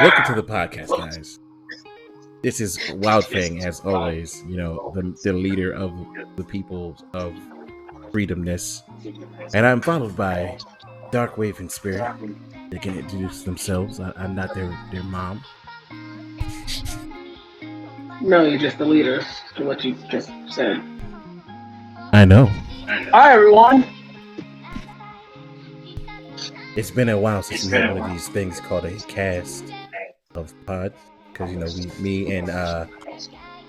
Welcome to the podcast, guys. This is Wildfang, as always. You know, the leader of the people of Freedomness, and I'm followed by Darkwave and Spirit. They can introduce themselves. I'm not their mom. No, you're just the leader. To what you just said. I know. Hi, everyone. It's been a while since we had one of these things called a cast of pod, because you know me and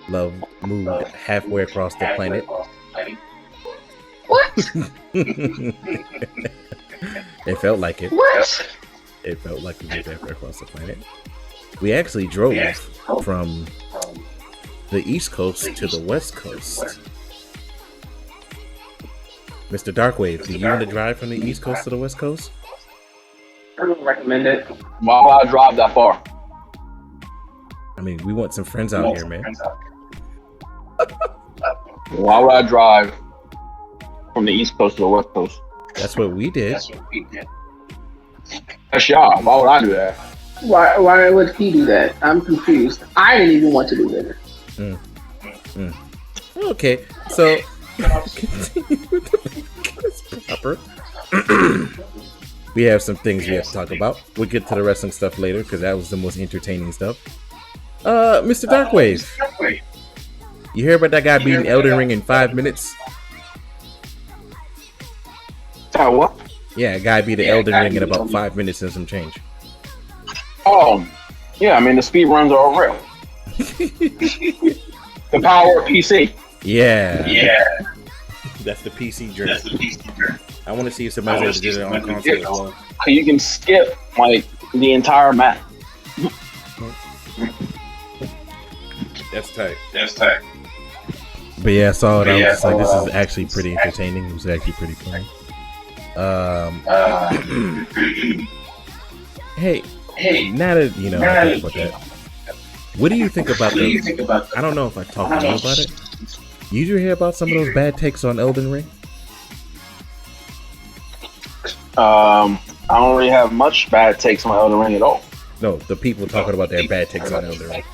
Love moved halfway across the planet. What? It felt like it. What? It felt like we moved halfway across the planet. We actually drove from the East Coast to the West Coast. Mr. Darkwave, do you want to drive from the East Coast to the West Coast? I don't recommend it. Why would I drive that far? I mean, we want some friends out here, man. Why would I drive from the East Coast to the West Coast? That's what we did. That's y'all. Why would I do that? Why would he do that? I'm confused. I didn't even want to do that. Okay, so continue with the podcast proper. We have some things we have to talk about. We'll get to the wrestling stuff later because that was the most entertaining stuff. Mr. Darkwave, you hear about that guy beating Elden Ring in 5 minutes? What? Yeah, a guy beat the Elden Ring in about 5 minutes and some change. Oh, yeah. I mean, the speed runs are all real. The power of PC. Yeah. That's the PC journey. I want to see if somebody else did it on console as well. You can skip like the entire map. That's tight. But yeah, I saw it. I was just like, this is actually pretty entertaining. It was actually pretty funny. Hey, now that you know, I think about that. What do you think about the? I don't know if I talked to you about it. Did you hear about some of those bad takes on Elden Ring? I don't really have much bad takes on Elden Ring at all. No, the people talking about their bad takes on Elden Ring.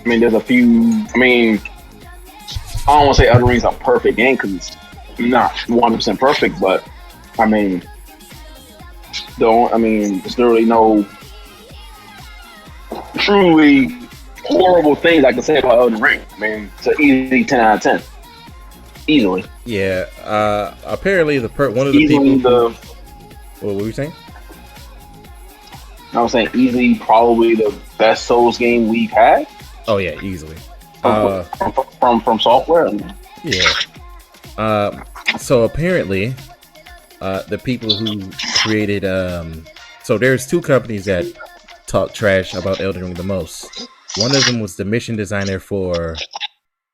I mean, there's a few. I mean, I don't want to say Elden Ring's a perfect game because it's not 100% perfect, but I mean, there's literally no truly horrible things I can say about Elden Ring. I mean, it's an easy 10 out of 10. Easily. Yeah. Apparently, one of the people. What were you saying? I was saying easily, probably the best Souls game we've had. Oh yeah, easily. From software. Yeah. So apparently, the people who created so there's two companies that talk trash about Elden Ring the most. One of them was the mission designer for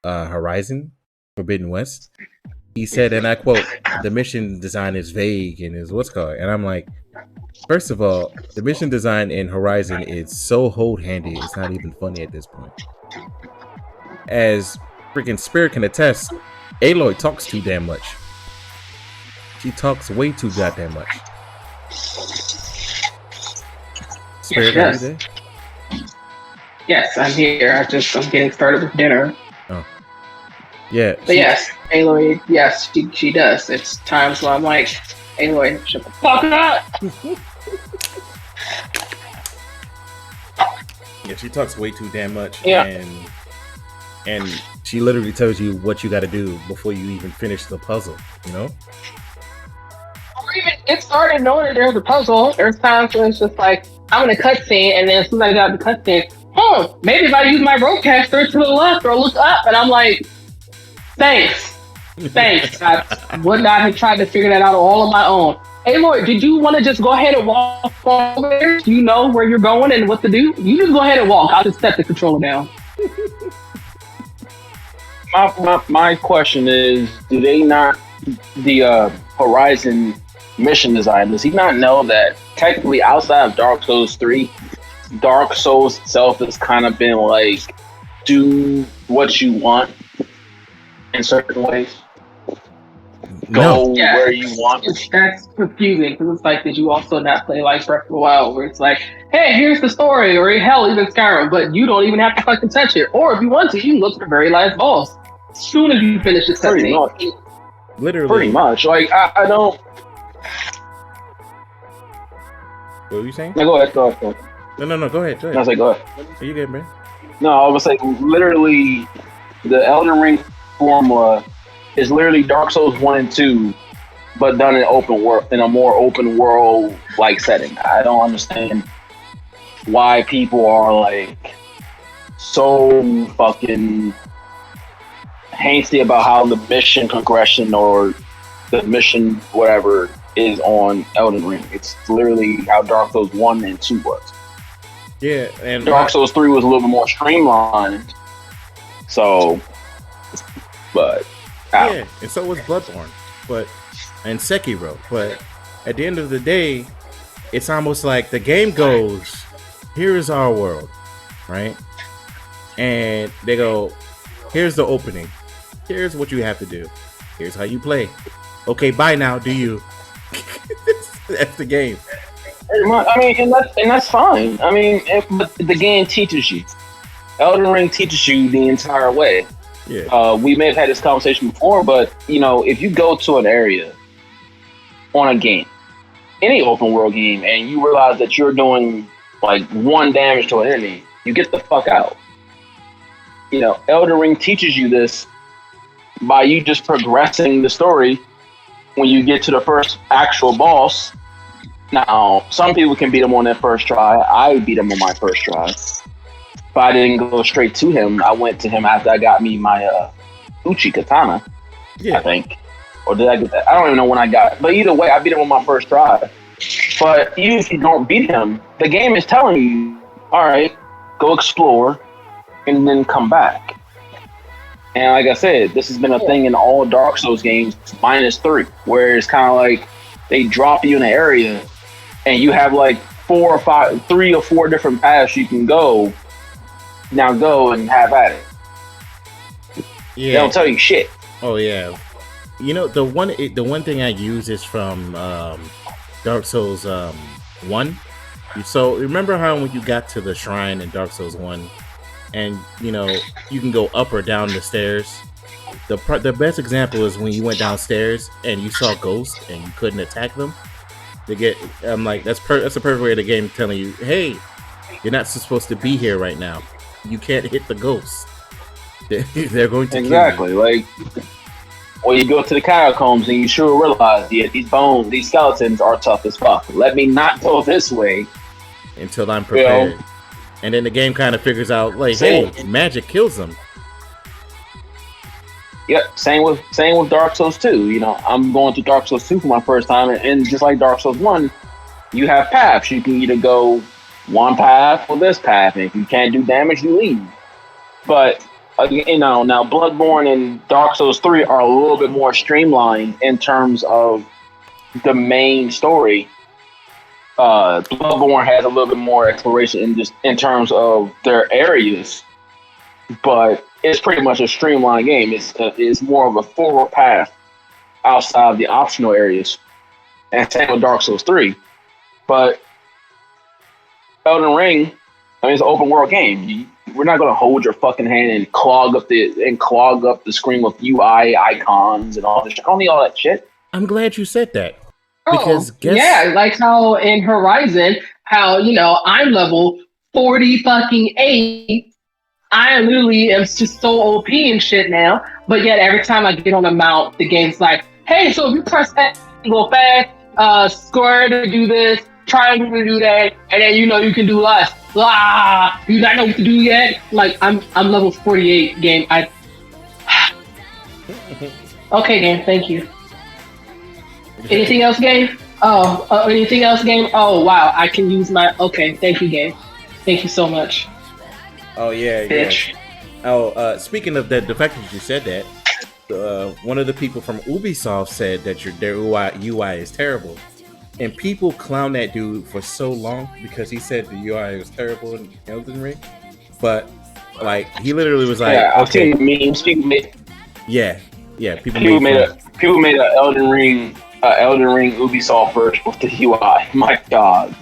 Horizon Forbidden West. He said, and I quote, "The mission design is vague and is what's called." And I'm like, first of all, the mission design in Horizon is so hold-handy, it's not even funny at this point. As freaking Spirit can attest, Aloy talks too damn much. She talks way too goddamn much. Spirit, Yes. are you there? Yes, I'm here. I'm getting started with dinner. Oh. Yeah. But yes, Aloy, yes, she does. It's times where I'm like, Aloy, shut the fuck up! Yeah, she talks way too damn much. Yeah. And she literally tells you what you got to do before you even finish the puzzle, you know? Or even get started knowing that there's a puzzle. There's times when it's just like, I'm in a cutscene, and then as soon as I got the cutscene, maybe if I use my roadcaster to the left or look up, and I'm like, thanks. I would not have tried to figure that out all on my own. Hey, Lloyd, did you want to just go ahead and walk over there? Do you know where you're going and what to do? You just go ahead and walk. I'll just set the controller down. My question is, do they not, the Horizon mission design, does he not know that technically outside of Dark Souls 3, Dark Souls itself has kind of been like, do what you want in certain ways? go where you want. That's confusing because it's like, did you also not play like Breath of the Wild, where it's like, hey, here's the story, or hell, even Skyrim, but you don't even have to fucking touch it. Or if you want to, you can go to the very last boss as soon as you finish the cutscene. Literally, pretty much. Like I don't. What were you saying? No, go ahead. No, go ahead. I was like, go ahead. Are you good, man? No, I was like, literally, the Elden Ring formula is literally Dark Souls 1 and 2, but done in a more open world like setting. I don't understand why people are like so fucking hasty about how the mission progression or the mission whatever is on Elden Ring. It's literally how Dark Souls 1 and 2 was. Yeah, and Dark Souls 3 was a little bit more streamlined. So, but yeah, and so was Bloodborne, and Sekiro. But at the end of the day, it's almost like the game goes, here is our world, right? And they go, here's the opening. Here's what you have to do. Here's how you play. Okay, bye now. Do you? That's the game. I mean, and that's fine. I mean, but the game teaches you. Elden Ring teaches you the entire way. Yeah. We may have had this conversation before, but if you go to an area on a game, any open world game, and you realize that you're doing like 1 damage to an enemy, you get the fuck out. Elden Ring teaches you this by you just progressing the story. When you get to the first actual boss, now some people can beat him on their first try. I beat him on my first try. But I didn't go straight to him. I went to him after I got me my Uchi Katana, I think. Or did I get that? I don't even know when I got it. But either way, I beat him on my first try. But even if you don't beat him, the game is telling you, all right, go explore and then come back. And like I said, this has been a thing in all Dark Souls games, -3, where it's kind of like they drop you in an area and you have like 3 or 4 different paths you can go. Now go and have at it. Yeah. They don't tell you shit. Oh yeah. The one thing I use is from Dark Souls 1. So remember how when you got to the shrine in Dark Souls 1 and you can go up or down the stairs. The best example is when you went downstairs and you saw ghosts and you couldn't attack them. I'm like, that's a perfect way of the game telling you, hey, you're not supposed to be here right now. You can't hit the ghosts. They're going to exactly kill you. Like, or you go to the catacombs and you sure realize, yeah, these skeletons are tough as fuck. Let me not go this way until I'm prepared. And then the game kind of figures out, like, hey, magic kills them. Yep, same with Dark Souls 2. I'm going through Dark Souls 2 for my first time, and just like Dark Souls 1, you have paths. You can either go one path or this path, and if you can't do damage, you leave. But now Bloodborne and Dark Souls 3 are a little bit more streamlined in terms of the main story. Bloodborne has a little bit more exploration in terms of their areas, but it's pretty much a streamlined game. It's more of a forward path outside of the optional areas, and same with Dark Souls 3. But Elden Ring, it's an open world game. We're not going to hold your fucking hand and clog up the screen with UI icons and all this shit. I don't need all that shit. I'm glad you said that. Because like how in Horizon, how I'm level 40 fucking 8. I literally am just so OP and shit now. But yet every time I get on a mount, the game's like, hey, so if you press X, you go fast, square to do this, triangle to do that, and then you can do less. Blah, you not know what to do yet? Like I'm level 48 game. Okay, game, thank you. Anything else, game? Anything else, game? Oh, wow, I can use my... Okay, thank you, game. Thank you so much. Oh, yeah, bitch. Yeah. Oh, speaking of that, the fact that you said that, one of the people from Ubisoft said that their UI is terrible. And people clown that dude for so long because he said the UI was terrible in Elden Ring. But, like, he literally was like... Yeah, I've seen memes, people make... Yeah. Yeah, people People made fun. a Elden Ring Ubisoft version with the UI. My God.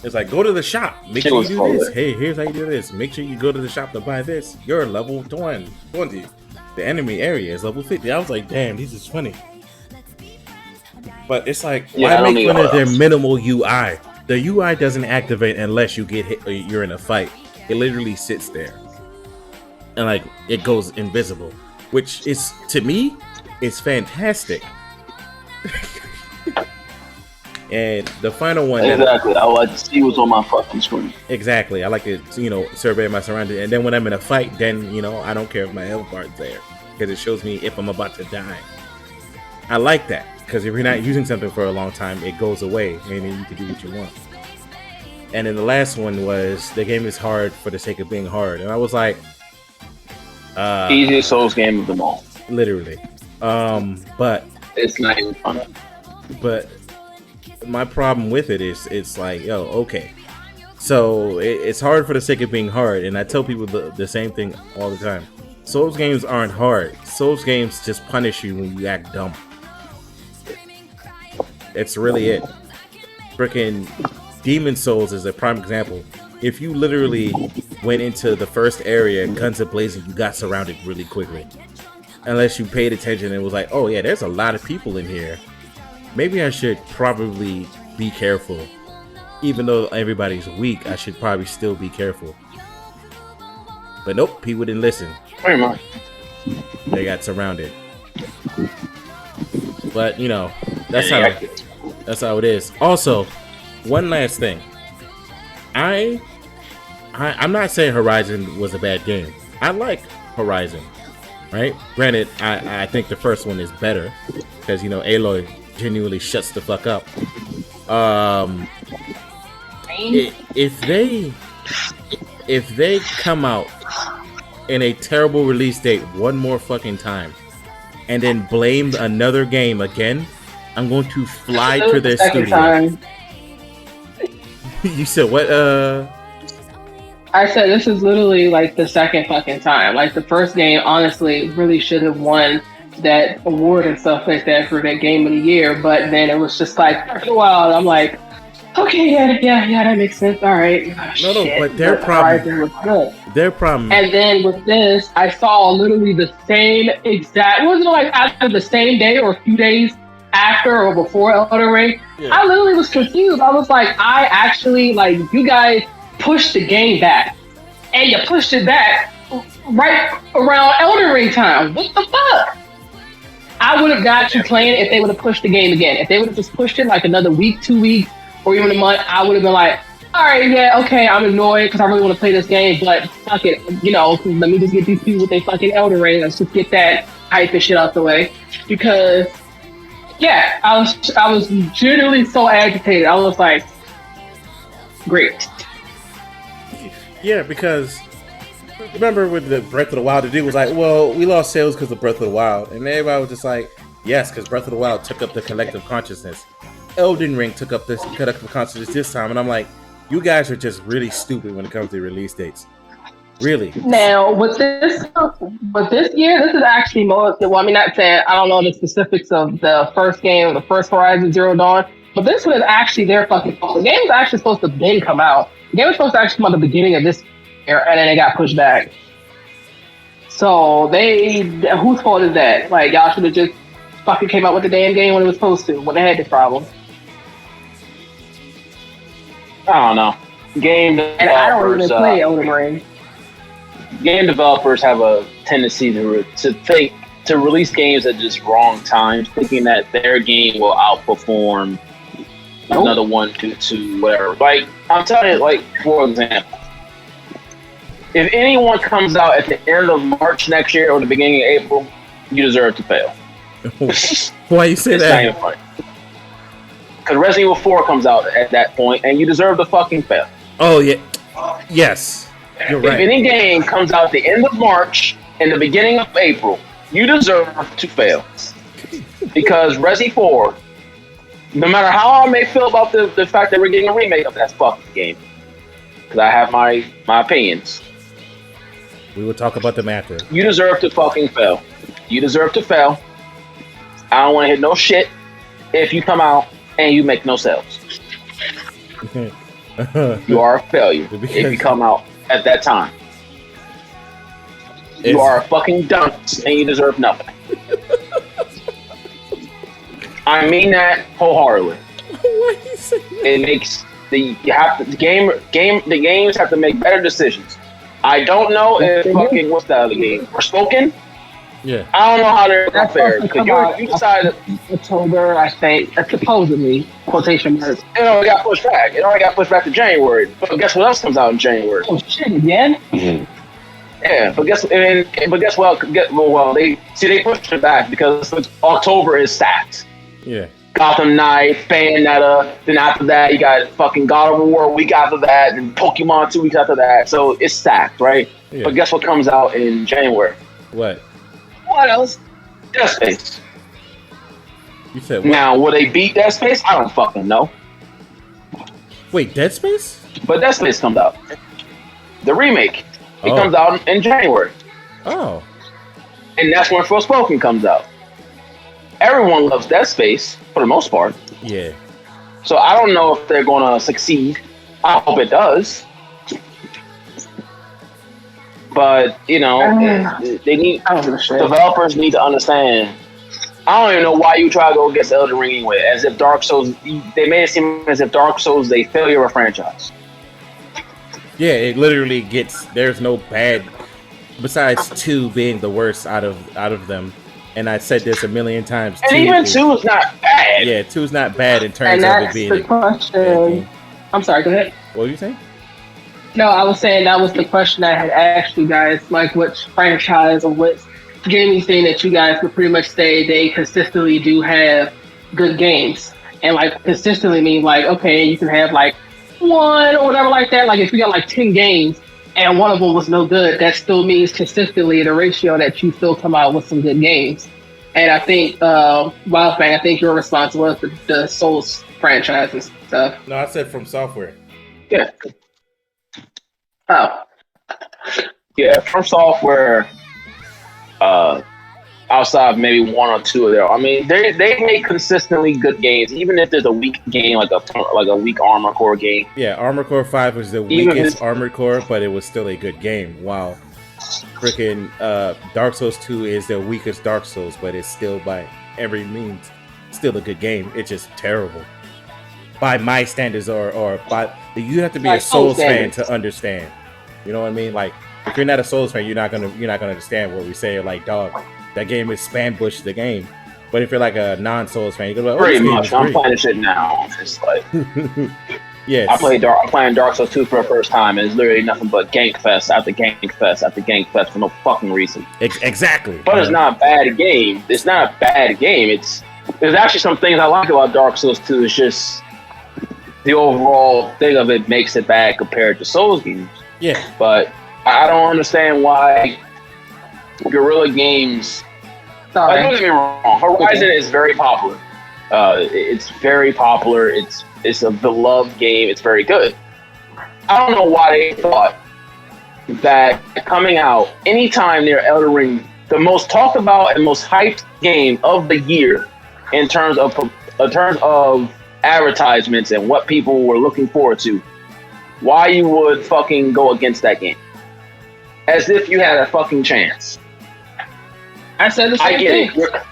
It's like, go to the shop. Make It sure was you do so this. lit. Hey, here's how you do this. Make sure you go to the shop to buy this. You're level 20. The enemy area is level 50. I was like, damn, this is funny. But it's like, Yeah, why make fun of their minimal UI? The UI doesn't activate unless you get hit or you're in a fight. It literally sits there. And like, it goes invisible. Which is, to me, is fantastic. And the final one, exactly. I like to see what's on my fucking screen. Exactly. I like to, survey my surroundings, and then when I'm in a fight, then I don't care if my health bar's there because it shows me if I'm about to die. I like that because if you're not using something for a long time, it goes away, and then you can do what you want. And then the last one was the game is hard for the sake of being hard, and I was like, easiest Souls game of them all. Literally. But it's not even fun. But my problem with it is it's like, okay. So it's hard for the sake of being hard. And I tell people the same thing all the time. Souls games aren't hard. Souls games just punish you when you act dumb. It's really it. Freaking Demon Souls is a prime example. If you literally went into the first area, guns a-blazing, you got surrounded really quickly. Unless you paid attention and was like, oh yeah, there's a lot of people in here. Maybe I should probably be careful. Even though everybody's weak, I should probably still be careful. But nope, people didn't listen. Pretty much. They got surrounded. But that's how it is. Also, one last thing. I'm not saying Horizon was a bad game. I like Horizon, right? Granted, I think the first one is better because Aloy genuinely shuts the fuck up. If they come out in a terrible release date one more fucking time and then blame another game again, I'm going to fly to their studio. You said what? I said this is literally like the second fucking time. Like the first game, honestly, really should have won that award and stuff like that for that game of the year. But then it was just like after a while, I'm like, okay, yeah, that makes sense. All right. But their problem was good. Their problem. And then with this, I saw literally the same exact. Wasn't it like after the same day or a few days after or before Elden Ring? Yeah. I literally was confused. I was like, I actually you guys pushed the game back, and you pushed it back right around Elden Ring time. What the fuck? I would have got you playing if they would have pushed the game again. If they would have just pushed it like another week, 2 weeks, or even a month, I would have been like, all right, yeah, okay, I'm annoyed because I really want to play this game, but fuck it, let me just get these people with their fucking Elden Ring. Let's just get that hype and shit out the way. Because, yeah, I was genuinely so agitated. I was like, great. Yeah, because remember with the Breath of the Wild, the dude was like, well, we lost sales because of Breath of the Wild. And everybody was just like, yes, because Breath of the Wild took up the collective consciousness. Elden Ring took up this collective consciousness this time. And I'm like, you guys are just really stupid when it comes to release dates. Really. Now, with this year, this is actually more, well, I mean, not saying, I don't know the specifics of the first game, the first Horizon Zero Dawn, but this one is actually their fucking fault. The game was actually supposed to then come out. The game was supposed to actually come out at the beginning of this year, and then it got pushed back. So whose fault is that? Like, y'all should have just fucking came out with the damn game when it was supposed to, when they had this problem. I don't know. Game developers, and I don't even play Elden Ring. Game developers have a tendency to release games at just wrong times, thinking that their game will outperform another one due to whatever. Like, I'm telling you, like, for example, if anyone comes out at the end of March next year or the beginning of April, you deserve to fail. Why you say that? It's not even funny. Because Resident Evil 4 comes out at that point, and you deserve to fucking fail. Oh, yeah. Yes. You're right. If any game comes out at the end of March and the beginning of April, you deserve to fail. Because Resi 4, no matter how I may feel about the fact that we're getting a remake of that fucking game, because I have my opinions. We will talk about them after. You deserve to fucking fail. You deserve to fail. I don't want to hear no shit if you come out and you make no sales. You are a failure if you come out at that time. You are a fucking dunce and you deserve nothing. I mean that wholeheartedly. It makes the games have to make better decisions. I don't know if fucking what's the other game? Forspoken? Yeah. I don't know how they're fair because you decided October, I think, supposedly quotation marks. It already got pushed back. It already got pushed back to January. But guess what else comes out in January? Oh shit! Again? Yeah, but guess what? They pushed it back because October is stacked. Yeah. Gotham Knight, Bayonetta, then after that you got fucking God of War a week after that, and Pokemon 2 weeks after that. So it's stacked, right? Yeah. But guess what comes out in January? What? What else? Dead Space. You said what? Now, will they beat Dead Space? I don't fucking know. Wait, Dead Space? But Dead Space comes out. The remake. It comes out in January. Oh. And that's when Forspoken comes out. Everyone loves Dead Space, for the most part. Yeah. So I don't know if they're going to succeed. I hope it does. But, they need... Developers need to understand. I don't even know why you try to go against Elden Ring anyway. As if Dark Souls... They made it seem as if Dark Souls is a failure of a franchise. Yeah, it literally gets... There's no bad... Besides 2 being the worst out of them. And I said this a million times. And even 2 is not bad. Yeah, 2 is not bad in terms of it being... And that's the question... I'm sorry, go ahead. What were you saying? No, I was saying that was the question I had asked you guys. Like, which franchise or what gaming thing that you guys would pretty much say they consistently do have good games. And, like, consistently means, like, okay, you can have, like, 1 or whatever like that. Like, if you got, like, 10 games and one of them was no good, that still means consistently the ratio that you still come out with some good games. And I think, Wildfang, I think your response was the Souls franchise and stuff. No, I said From Software. Yeah. Oh. Yeah, From Software, outside of maybe 1 or 2 of their, I mean, they make consistently good games, even if there's a weak game, like a weak Armored Core game. Yeah, Armored Core 5 was the weakest Armored Core, but it was still a good game. Wow. Freaking Dark Souls 2 is the weakest Dark Souls, but it's still by every means still a good game. It's just terrible. By my standards, or by you have to be a Souls fan to understand. You know what I mean? Like, if you're not a Souls fan, you're not gonna understand what we say. Like, dog, that game is spam bush the game. But if you're like a non-Souls fan, you go like, pretty much. I'm playing shit now. It's like, yes. I'm playing Dark Souls 2 for the first time, and it's literally nothing but gank fest after gank fest after gank fest for no fucking reason. Exactly. But it's not a bad game. It's not a bad game. There's actually some things I like about Dark Souls 2. It's just the overall thing of it makes it bad compared to Souls games. Yeah. But I don't understand why guerrilla games... Don't get me wrong. Horizon is very popular. It's very popular. It's a beloved game. It's very good. I don't know why they thought that coming out anytime near Elden Ring, the most talked about and most hyped game of the year in terms of advertisements and what people were looking forward to, why you would fucking go against that game. As if you had a fucking chance. I said the same thing. I get it.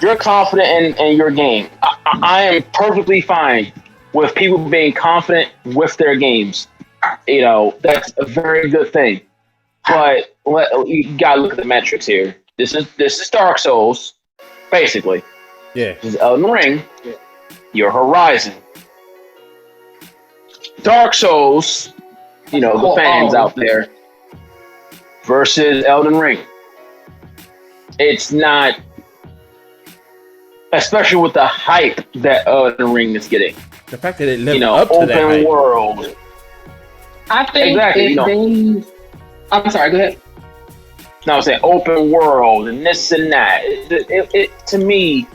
You're confident in your game. I am perfectly fine with people being confident with their games. That's a very good thing. But you gotta look at the metrics here. This is Dark Souls, basically. Yeah. This is Elden Ring. Your Horizon. Dark Souls, the fans out there, versus Elden Ring. It's not, especially with the hype that Elden Ring is getting. The fact that it lived up to that hype. Open world. I think exactly. I'm sorry, go ahead. No, I'm saying open world and this and that. It to me,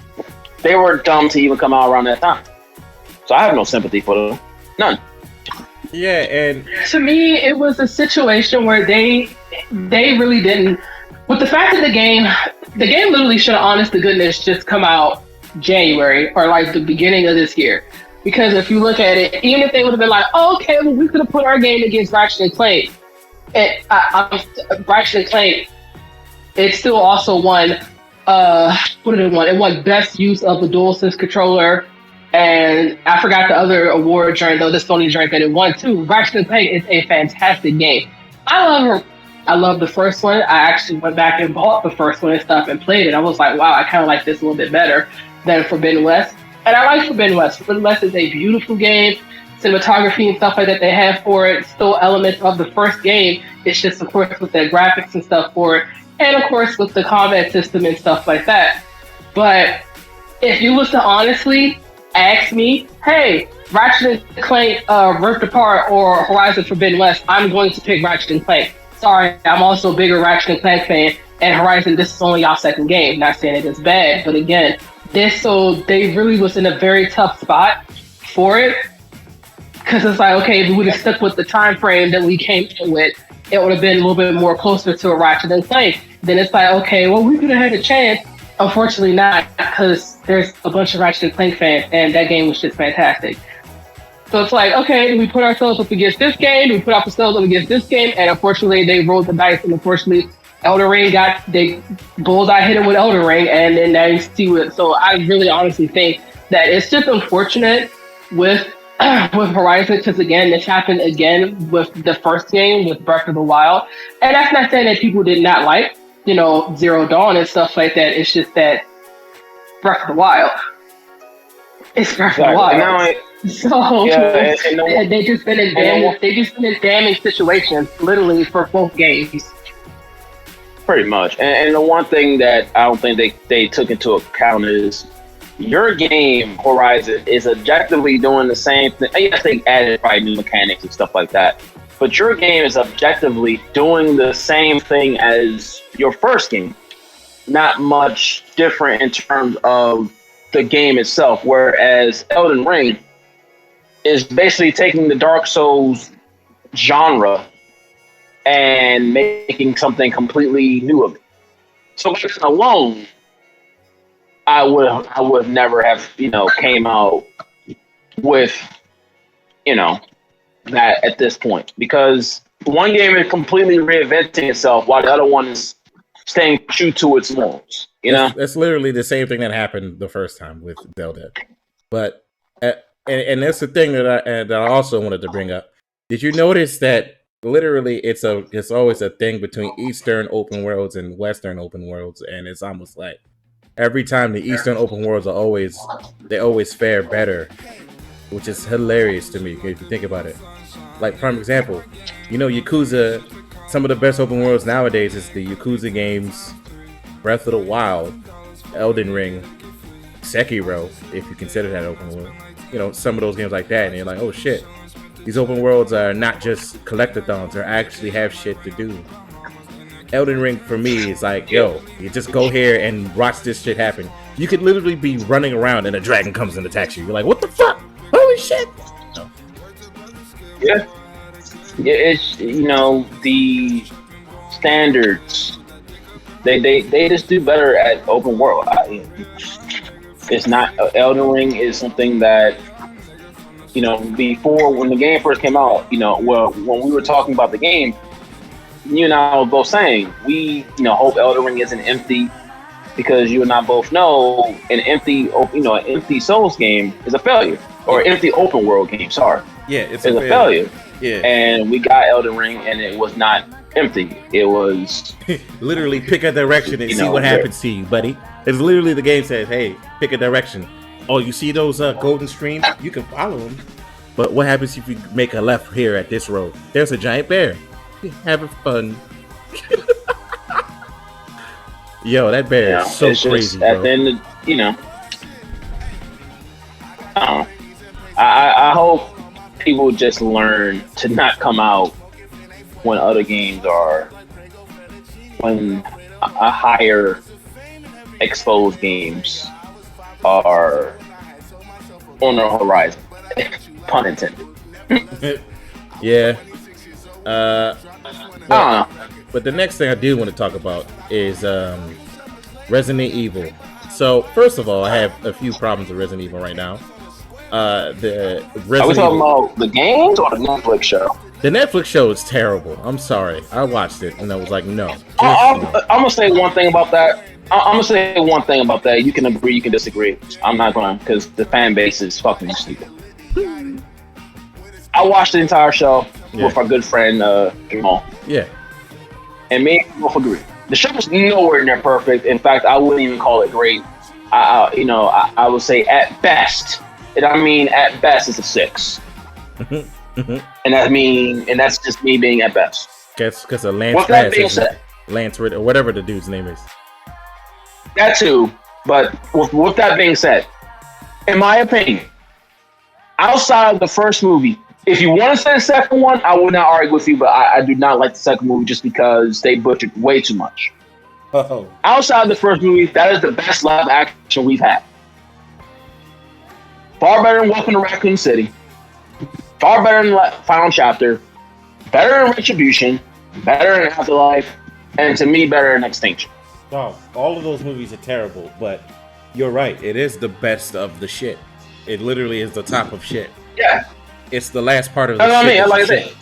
they were dumb to even come out around that time. So I have no sympathy for them. None. Yeah, and to me, it was a situation where they really didn't. With the fact that the game the game literally should have, honest to goodness, just come out January or like the beginning of this year. Because if you look at it, even if they would have been like, oh, okay, well, we could have put our game against Ratchet and Clank, Ratchet and Clank, it still also won. What did it won? It won best use of the DualSense controller, and I forgot the other award joint though. The Sony joint that it won too. Ratchet and Clank is a fantastic game. I love the first one. I actually went back and bought the first one and stuff and played it. I was like, wow, I kind of like this a little bit better than Forbidden West. And I like Forbidden West. Forbidden West is a beautiful game. Cinematography and stuff like that they have for it, still elements of the first game. It's just, of course, with the graphics and stuff for it. And, of course, with the combat system and stuff like that. But if you was to honestly ask me, hey, Ratchet and Clank Rift Apart or Horizon Forbidden West, I'm going to pick Ratchet and Clank. Sorry, I'm also a bigger Ratchet and Clank fan. And Horizon, this is only y'all second game. Not saying it is bad, but again, they really was in a very tough spot for it. Because it's like, okay, if we would have stuck with the time frame that we came in with, it would have been a little bit more closer to a Ratchet and Clank. Then it's like, okay, well, we could have had a chance. Unfortunately not, because there's a bunch of Ratchet and Clank fans, and that game was just fantastic. So it's like, okay, do we put ourselves up against this game? Do we put ourselves up against this game? And unfortunately, they rolled the dice, and unfortunately, Elden Ring Bullseye hit it with Elden Ring, and then now you see it. So I really honestly think that it's just unfortunate with Horizon, because again, this happened again with the first game with Breath of the Wild. And that's not saying that people did not like, Zero Dawn and stuff like that. It's just that Breath of the Wild. It's Breath of the Wild. So they just been in damning situations, literally, for both games. Pretty much. And the one thing that I don't think they took into account is your game, Horizon, is objectively doing the same thing. Yes, they added probably new mechanics and stuff like that. But your game is objectively doing the same thing as your first game. Not much different in terms of the game itself. Whereas Elden Ring is basically taking the Dark Souls genre and making something completely new of it. So alone, I would never have, came out with, that at this point, because one game is completely reinventing itself while the other one is staying true to its norms. That's literally the same thing that happened the first time with Zelda. But and that's the thing that I also wanted to bring up. Did you notice that literally it's always a thing between Eastern open worlds and Western open worlds, and it's almost like every time the Eastern open worlds they always fare better, which is hilarious to me if you think about it. Like, prime example, Yakuza, some of the best open worlds nowadays is the Yakuza games, Breath of the Wild, Elden Ring, Sekiro, if you consider that open world. Some of those games like that, and you're like, oh shit, these open worlds are not just collectathons, they actually have shit to do. Elden Ring for me is like, yo, you just go here and watch this shit happen. You could literally be running around and a dragon comes and attacks you. You're like, what the fuck? Holy shit! No. Yeah, it's the standards. They just do better at open world. It's not Elden Ring is something that before, when the game first came out, when we were talking about the game, you and I were both saying we hope Elden Ring isn't empty, because you and I both know an empty Souls game is a failure, or an empty open world game. Sorry, it's a failure. Yeah, and we got Elden Ring, and it was not empty. It was literally pick a direction and see what happens to you, buddy. It's literally the game says, hey, pick a direction. Oh, you see those golden streams? You can follow them. But what happens if you make a left here at this road? There's a giant bear. You're having fun. Yo, that bear is so crazy, bro. At the end of, I hope people just learn to not come out when other games are, when a higher exposed games are on the horizon. Pun intended. Yeah. I don't know. But the next thing I do want to talk about is Resident Evil. So first of all, I have a few problems with Resident Evil right now. The Resident Are we talking Evil, about the games or the Netflix show? the Netflix show is terrible. I'm sorry. I watched it and I was like, no. I'm no. gonna say one thing about that. I'm gonna say one thing about that. You can agree, you can disagree. I'm not gonna, because the fan base is fucking stupid. I watched the entire show with our good friend Jamal. Yeah. And me and both agree. The show is nowhere near perfect. In fact, I wouldn't even call it great. I would say at best, and I mean at best, it's a 6. And that's just me being at best. Because of Lance. With that being said, Lance Ritter, whatever the dude's name is. That too. But with that being said, in my opinion, outside of the first movie, if you want to say the second one, I would not argue with you, but I do not like the second movie just because they butchered way too much. Oh. Outside of the first movie, that is the best live action we've had. Far better than Welcome to Raccoon City. Far better than Final Chapter. Better than Retribution. Better than Afterlife. And to me, better than Extinction. Oh, all of those movies are terrible, but you're right. It is the best of the shit. It literally is the top of shit. Yeah. It's the last part of the That's what shit. I mean. Like I said.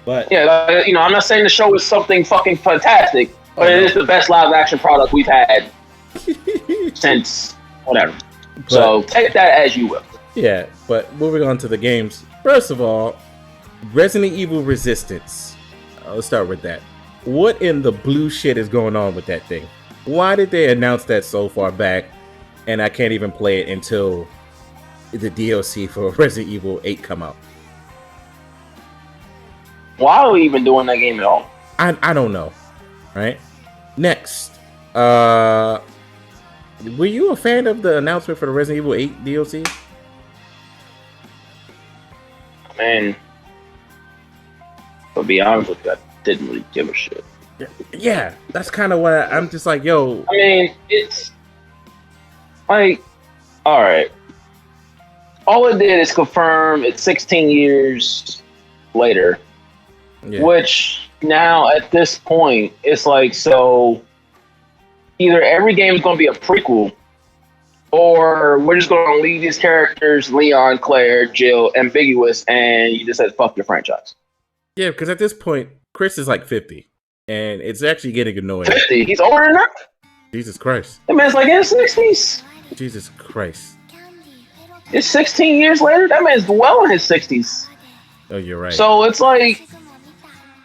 But yeah, I'm not saying the show is something fucking fantastic, but it is the best live action product we've had since whatever. But, so take that as you will. Yeah, but moving on to the games. First of all, Resident Evil Resistance. Let's start with that. What in the blue shit is going on with that thing? Why did they announce that so far back and I can't even play it until the DLC for Resident Evil 8 come out? Why are we even doing that game at all? I don't know. Right? Next. Were you a fan of the announcement for the Resident Evil 8 DLC? Man, to be honest with you, I didn't really give a shit. Yeah, that's kind of what I'm just like, yo. I mean, it's like, all right. All it did is confirm it's 16 years later, which now at this point, it's like, so either every game is going to be a prequel, or we're just going to leave these characters, Leon, Claire, Jill, ambiguous, and you just said, fuck your franchise. Yeah, because at this point, Chris is like 50, and it's actually getting annoying. 50? He's older than that? Jesus Christ. That man's like in his 60s. Jesus Christ. It's 16 years later? That man's well in his 60s. Oh, you're right. So it's like,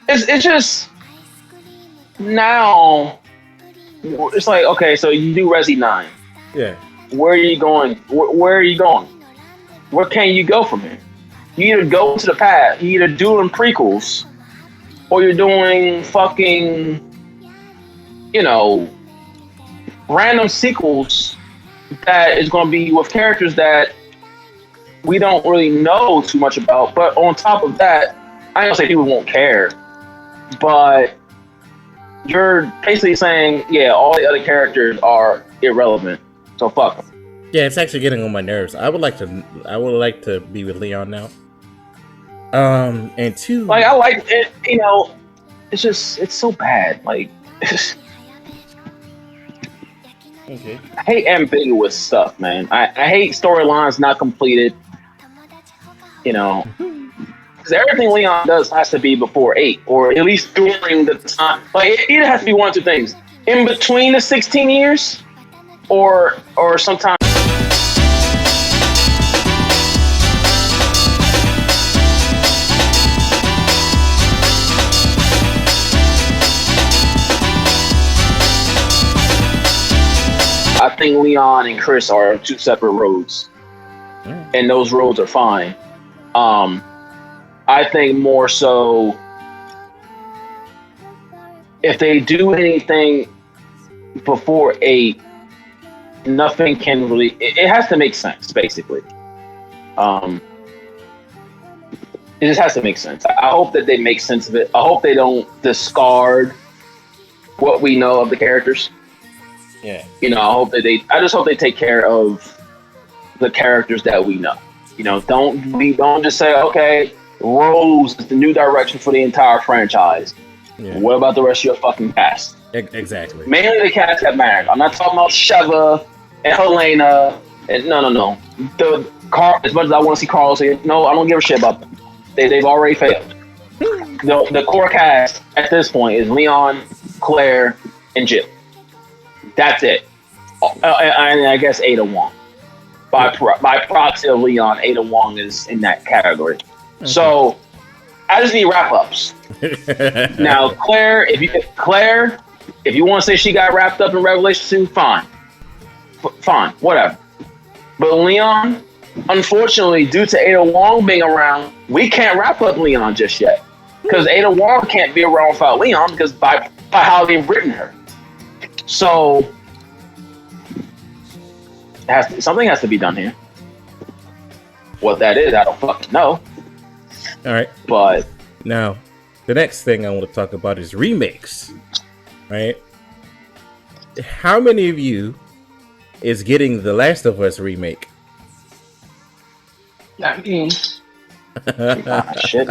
it's just, now, it's like, okay, so you do Resi 9. Yeah. Where are you going? Where are you going? Where can you go from here? You either go to the past, you either doing prequels, or you're doing fucking, random sequels that is going to be with characters that we don't really know too much about. But on top of that, I don't say people won't care, but you're basically saying, yeah, all the other characters are irrelevant, so fuck them. Yeah, it's actually getting on my nerves. I would like to be with Leon now. And two, like, I like it, it's just, it's so bad. Like, okay. I hate ambiguous stuff, man. I hate storylines not completed. Because everything Leon does has to be before 8, or at least during the time. Like, it either has to be one of two things: in between the 16 years, or sometime. I think Leon and Chris are two separate roads, and those roads are fine. I think more so, if they do anything before 8, nothing can really. It has to make sense, basically. It just has to make sense. I hope that they make sense of it. I hope they don't discard what we know of the characters. Yeah. I just hope they take care of the characters that we know. Don't just say, okay, Rose is the new direction for the entire franchise. Yeah. What about the rest of your fucking cast? Exactly. Mainly the cast that matters. I'm not talking about Sheva and Helena. And no. As much as I want to see Carlos, no, I don't give a shit about them. They've already failed. The core cast at this point is Leon, Claire, and Jill. That's it. And I guess Ada Wong. By proxy of Leon, Ada Wong is in that category. Okay. So I just need wrap-ups. Now, Claire, if you want to say she got wrapped up in Revelation 2, fine, whatever. But Leon, unfortunately, due to Ada Wong being around, we can't wrap up Leon just yet. Because Ada Wong can't be around without Leon because by how they've written her. So something has to be done here. What that is, I don't fucking know. All right. But now, the next thing I want to talk about is remakes. Right? How many of you is getting the Last of Us remake? Not me. Shit.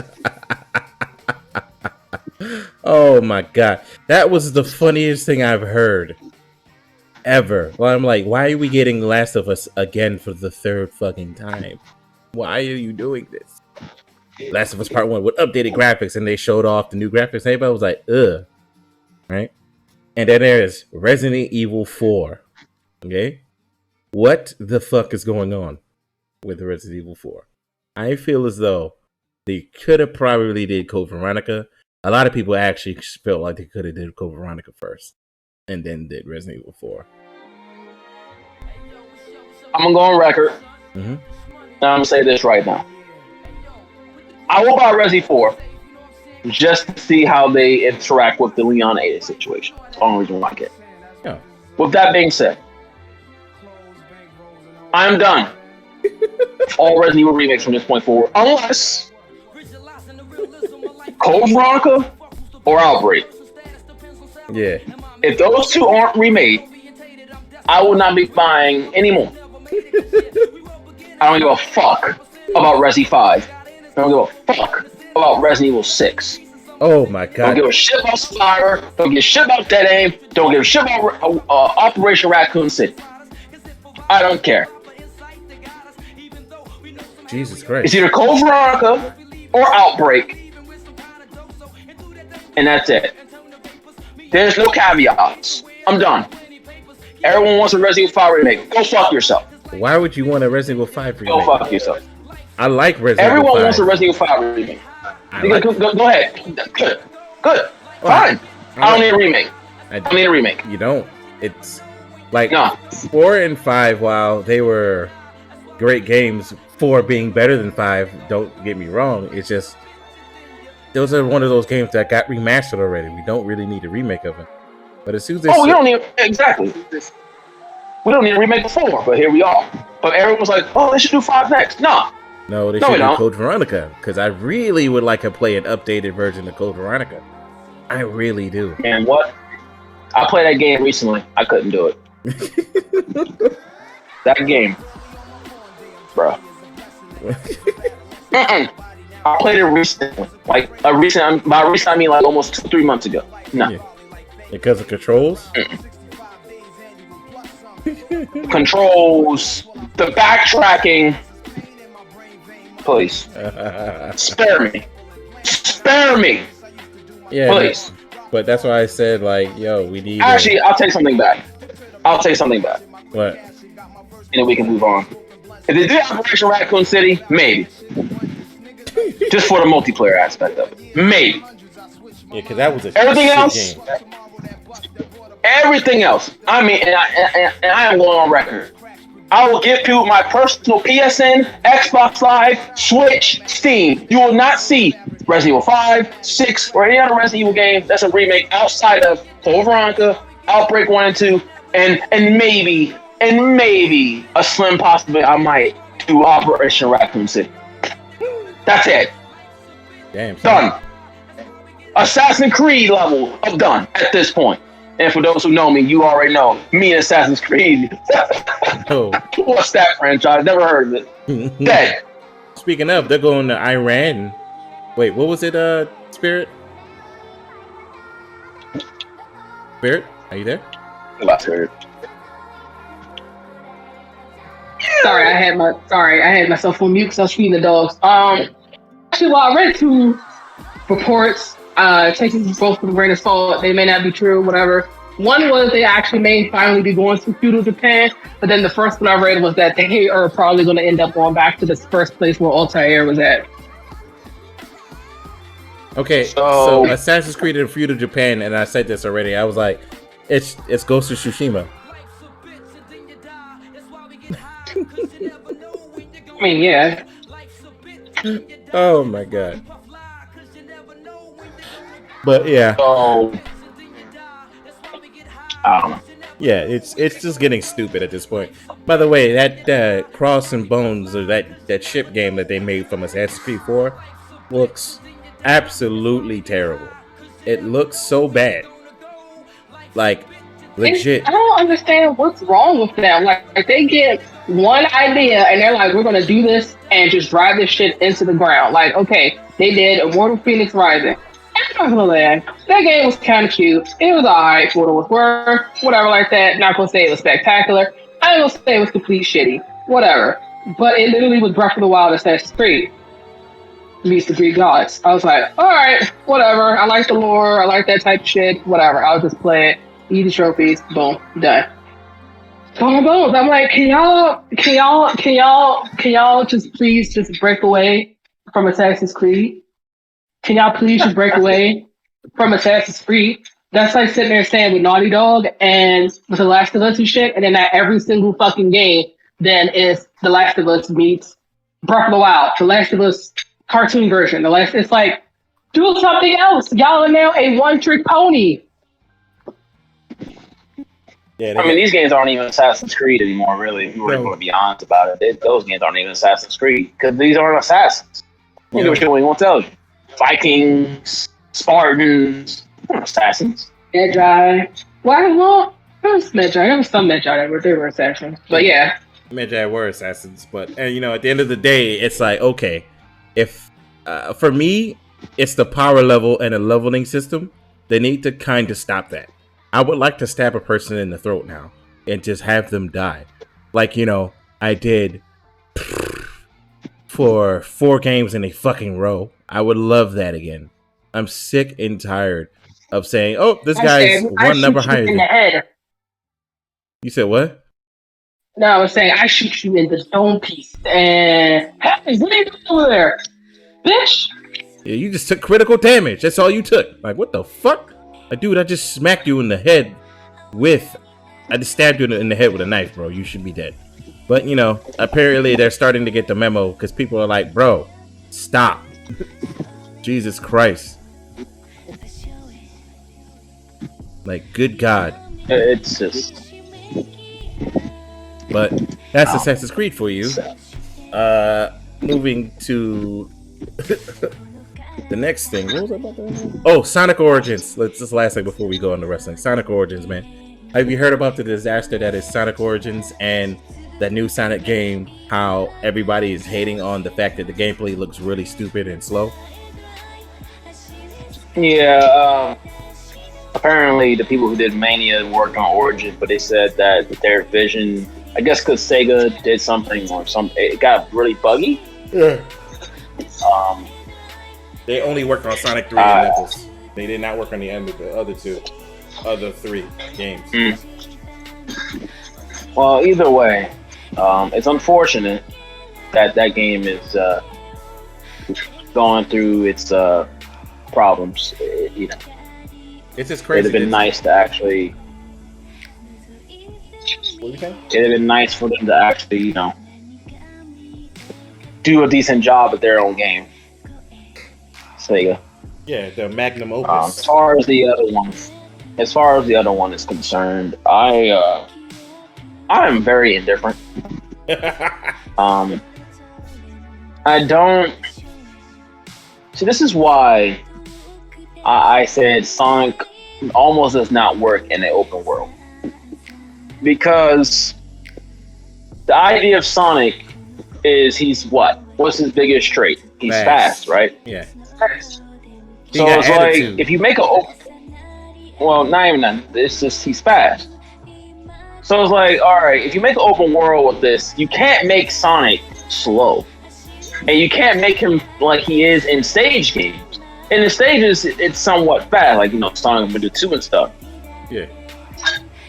Oh my god. That was the funniest thing I've heard ever. Well, I'm like, why are we getting Last of Us again for the third fucking time? Why are you doing this? Last of Us Part 1 with updated graphics, and they showed off the new graphics. Everybody was like, ugh. Right? And then there's Resident Evil 4. Okay? What the fuck is going on with Resident Evil 4? I feel as though they could have probably did Code Veronica. A lot of people actually felt like they could have did Code Veronica first and then did Resident Evil 4. I'm gonna go on record. Mm-hmm. Now I'm gonna say this right now. I will buy Resi 4 just to see how they interact with the Leon Ada situation. That's the only reason why I get. Yeah. With that being said, I'm done. All Resident Evil remakes from this point forward, unless Code Veronica or Outbreak. Yeah. If those two aren't remade, I will not be buying anymore. I don't give a fuck about Resi 5. I don't give a fuck about Resident Evil 6. Oh my god. Don't give a shit about Spire. Don't give a shit about Dead Aim. Don't give a shit about Operation Raccoon City. I don't care. Jesus Christ. It's either Code Veronica or Outbreak. And that's it. There's no caveats. I'm done. Everyone wants a Resident Evil 5 remake. Go fuck yourself. Why would you want a Resident Evil 5 remake? Go fuck yourself. I like Resident Evil 5. Everyone wants a Resident Evil 5 remake. Go ahead. Good. Fine. I don't need a remake. I don't need a remake. You don't. It's like 4 and 5, while they were great games, 4 being better than 5, don't get me wrong. It's just those are one of those games that got remastered already. We don't really need a remake of it. But as soon as we don't need exactly. We don't need a remake of 4, but here we are. But everyone's like, oh, they should do 5 next. No, they should do Code Veronica, because I really would like to play an updated version of Code Veronica. I really do. And what? I played that game recently. I couldn't do it. That game, bro. I played it recently. By recent I mean like almost 2-3 months ago. No. Yeah. Because of controls? Controls, the backtracking. Please. Spare me. Yeah. Please. But that's why I said, like, yo, we need... Actually, I'll take something back. What? And then we can move on. If they did Operation Raccoon City, maybe. Just for the multiplayer aspect of it. Maybe. Yeah, because that was a everything else game. Everything else. I mean, and I am going on record. I will give people my personal PSN, Xbox Live, Switch, Steam. You will not see Resident Evil 5, 6, or any other Resident Evil game that's a remake outside of Code Veronica, Outbreak 1 and 2, and maybe a slim possibility I might do Operation Raccoon City. That's it. Damn. Done. Assassin's Creed level of done at this point. And for those who know me, you already know me and Assassin's Creed. Oh. What's that franchise? Never heard of it. Dead. Speaking of, they're going to Iran. Wait, what was it, Spirit? Spirit, are you there? About Spirit. Sorry, I had myself on mute because I was feeding the dogs. Actually, well, I read 2 reports. Taking both with a grain of salt. They may not be true, whatever. One was they actually may finally be going to feudal Japan, but then the first one I read was that they are probably going to end up going back to this first place where Altair was at. Okay, so Assassin's Creed in feudal Japan, and I said this already. I was like, it's Ghost of Tsushima. I mean, yeah. Oh my god. But yeah. So, I don't know. Yeah, it's just getting stupid at this point. By the way, that Cross and Bones, or that ship game that they made from Assassin's Creed 4 looks absolutely terrible. It looks so bad. Like, legit. I don't understand what's wrong with them. Like they get one idea and they're like, we're going to do this and just drive this shit into the ground. Like, okay, they did Immortal Phoenix Rising. I'm not gonna lie, that game was kind of cute. It was alright for what it was worth, whatever like that. Not gonna say it was spectacular. I ain't gonna say it was complete shitty, whatever. But it literally was Breath of the Wild Assassin's Creed meets the Greek gods. I was like, alright, whatever. I like the lore, I like that type of shit, whatever. I'll just play it, eat the trophies, boom, done. Song Bones. I'm like, can y'all just please just break away from Assassin's Creed? Can y'all please just break away from Assassin's Creed? That's like sitting there saying with Naughty Dog and with The Last of Us and shit, and then that every single fucking game then is The Last of Us meets Breath of the Wild, The Last of Us cartoon version. It's like, do something else. Y'all are now a one-trick pony. Yeah, I mean, these games aren't even Assassin's Creed anymore, really. If you were going to be honest about it, those games aren't even Assassin's Creed because these aren't assassins. You know what you won't tell you. Vikings, Spartans, assassins. Magi. Why? Well, there was Magi. There was some Magi that were assassins. But yeah. Magi were assassins. But, you know, at the end of the day, it's like, okay, if, for me, it's the power level and the leveling system. They need to kind of stop that. I would like to stab a person in the throat now and just have them die. Like, you know, I did for 4 games in a fucking row. I would love that again. I'm sick and tired of saying, "Oh, this guy's one number higher." In the head. You said what? No, I was saying I shoot you in the dome piece. And hey, what are you doing over there, bitch? Yeah, you just took critical damage. That's all you took. Like, what the fuck? Like, dude, I just smacked you in the head I just stabbed you in the head with a knife, bro. You should be dead. But, you know, apparently they're starting to get the memo because people are like, bro, stop. Jesus Christ. Like, good God. It's just... But that's Assassin's Creed for you. Moving to the next thing. What was I about to... Oh, Sonic Origins. This last thing before we go on to wrestling. Sonic Origins, man. Have you heard about the disaster that is Sonic Origins and that new Sonic game? How everybody is hating on the fact that the gameplay looks really stupid and slow? Yeah, apparently the people who did Mania worked on Origins, but they said that their vision, I guess because Sega did something or something, it got really buggy. Yeah. They only worked on Sonic 3 and Knuckles. They did not work on the end of the other 3 games. Well, either way, it's unfortunate that game is going through its problems. You know, it's just crazy. It'd have been nice to actually. It'd have been nice for them to actually, you know, do a decent job at their own game. Sega. Yeah, the magnum opus. As far as the other one is concerned, I am very indifferent. I don't. See, this is why I said Sonic almost does not work in an open world. Because the idea of Sonic is he's what? What's his biggest trait? He's fast, right? Yeah. So it's like, if you make Well, not even that. It's just he's fast. So it's like, all right, if you make an open world with this, you can't make Sonic slow, and you can't make him like he is in stage games. In the stages, it's somewhat fast, like Sonic Adventure 2 and stuff. Yeah.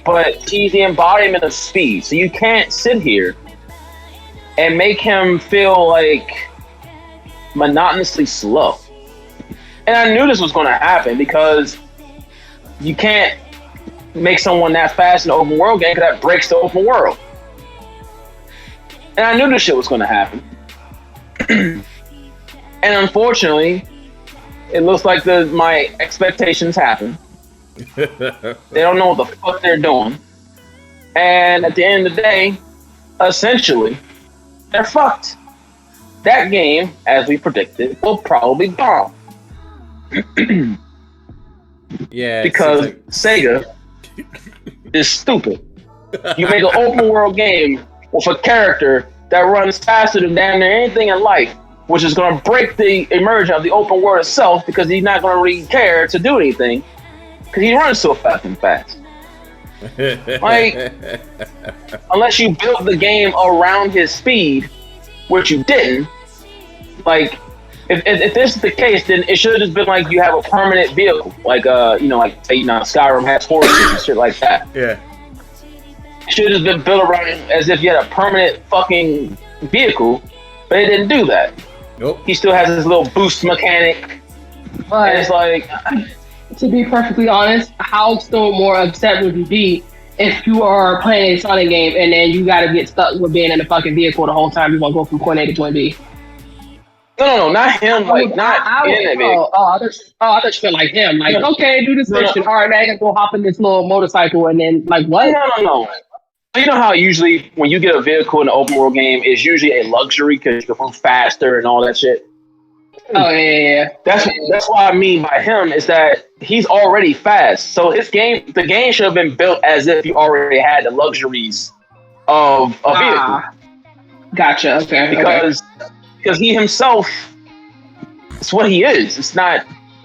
But he's the embodiment of speed, so you can't sit here and make him feel like monotonously slow. And I knew this was going to happen because you can't make someone that fast in an open world game because that breaks the open world. And I knew this shit was going to happen. And unfortunately, it looks like my expectations happen. They don't know what the fuck they're doing. And at the end of the day, essentially, they're fucked. That game, as we predicted, will probably bomb. Yeah. Because Sega is stupid. You make an open world game with a character that runs faster than damn near anything in life, which is going to break the immersion of the open world itself because he's not going to really care to do anything because he runs so fucking fast. Like, unless you built the game around his speed, which you didn't, like, if this is the case, then it should have just been like you have a permanent vehicle, like Skyrim has horses and shit like that. Yeah. It should have just been built around as if you had a permanent fucking vehicle, but it didn't do that. Nope. He still has his little boost mechanic, But and it's like, to be perfectly honest, how still more upset would you be if you are playing a Sonic game and then you got to get stuck with being in the fucking vehicle the whole time you want to go from point A to point B? No, not him. Like, not in the vehicle. I thought you meant like him. Like, okay, do this mission. All right, now I gotta go hop in this little motorcycle and then, like, what? No. You know how usually when you get a vehicle in an open world game, it's usually a luxury because you can move faster and all that shit. Oh yeah. That's what I mean by him is that he's already fast. So the game should have been built as if you already had the luxuries of a vehicle. Gotcha. Okay. Because he himself, it's what he is. It's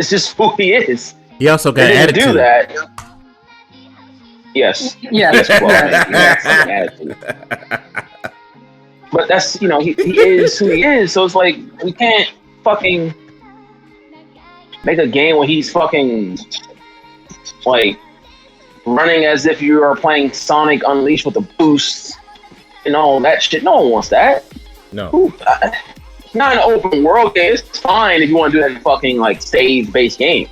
just who he is. He also got and attitude. To do that. Yes. Yes. Attitude. But that's, he is who he is. So it's like, we can't fucking make a game where he's fucking like running as if you are playing Sonic Unleashed with a boost and all that shit. No one wants that. No. Not an open world game. It's fine if you want to do that in a fucking like stage-based game.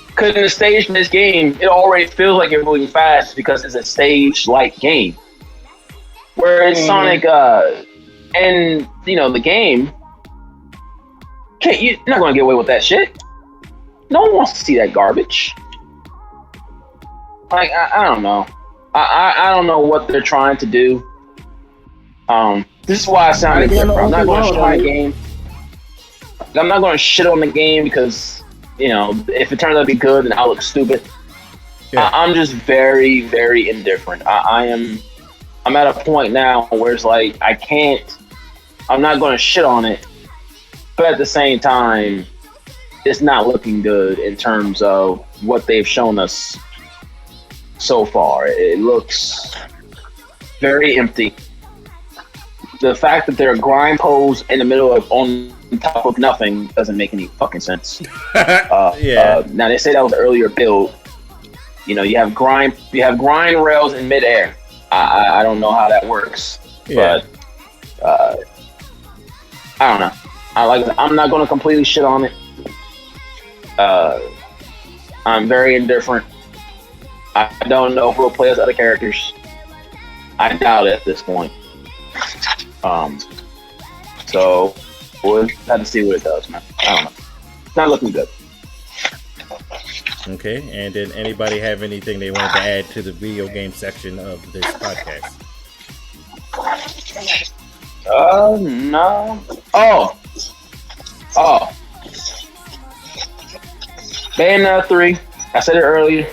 Because in a stage-based game, it already feels like you're moving fast because it's a stage-like game. Whereas Sonic and the game, you're not going to get away with that shit. No one wants to see that garbage. Like, I don't know. I don't know what they're trying to do. This is why I sounded different. I'm not going to shit on the game. I'm not going to shit on the game because, if it turns out to be good, then I'll look stupid. Yeah. I'm just very, very indifferent. I'm at a point now where it's like, I'm not going to shit on it. But at the same time, it's not looking good in terms of what they've shown us so far. It looks very empty. The fact that they're grind pose in the middle of on top of nothing doesn't make any fucking sense. Now they say that was an earlier build. You have grind rails in midair. I don't know how that works, but I don't know. I'm not going to completely shit on it. I'm very indifferent. I don't know if we'll play as other characters. I doubt it at this point. So we'll have to see what it does, man. I don't know. It's not looking good. Okay, and did anybody have anything they wanted to add to the video game section of this podcast? No. Bayonetta 3, I said it earlier,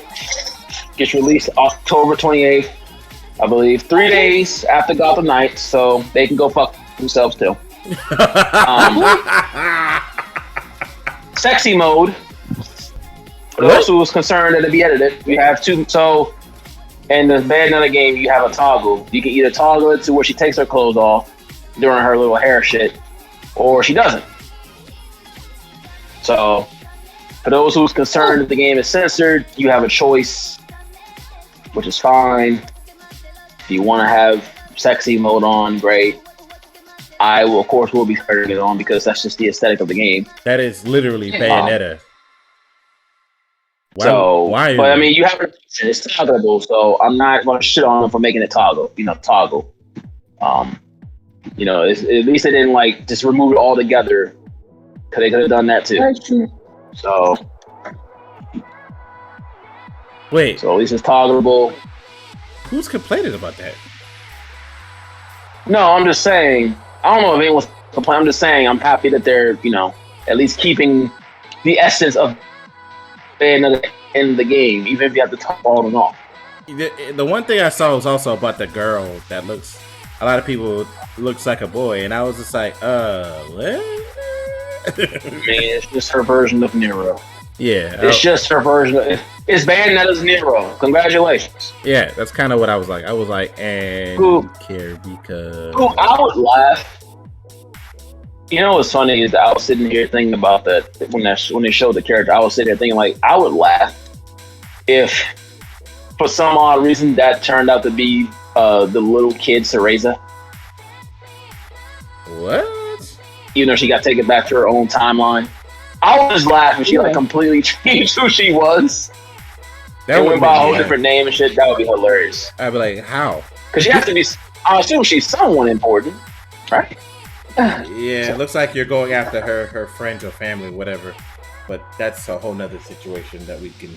gets released October 28th, I believe. 3 days after Gotham Knights, so they can go fuck themselves too. Sexy mode For those who was concerned that it be edited, we have two. So, in the Bayonetta game, you have a toggle. You can either toggle it to where she takes her clothes off during her little hair shit, or she doesn't. So, for those who's concerned that the game is censored, you have a choice, which is fine. If you want to have sexy mode on, great. I will, of course, will be turning it on because that's just the aesthetic of the game. That is literally Bayonetta. Why? But I mean, you have it's toggleable, so I'm not going to shit on them for making it toggle. Toggle. At least they didn't like just remove it all together, because they could have done that too. That's true. So wait. So at least it's toggleable. Who's complaining about that? No, I'm just saying. I don't know if anyone's complaining. I'm just saying I'm happy that they're at least keeping the essence of Bayonetta in the game, even if you have to top all and off. The one thing I saw was also about the girl that looks. A lot of people looks like a boy, and I was just like, what? Man, it's just her version of Nero. Yeah, it's just her version. It's Bayonetta's Nero. Congratulations. Yeah, that's kind of what I was like. I was like, and care because I would laugh. You know what's funny is that I was sitting here thinking about that when they showed the character. I was sitting here thinking like I would laugh if, for some odd reason, that turned out to be the little kid Cereza. What? She got taken back to her own timeline. I would just laugh if she completely changed who she was. That went by a whole different name and shit. That would be hilarious. I'd be like, how? Because she has to be. I assume she's someone important, right? Yeah, it looks like you're going after her friends or family, whatever. But that's a whole nother situation that we can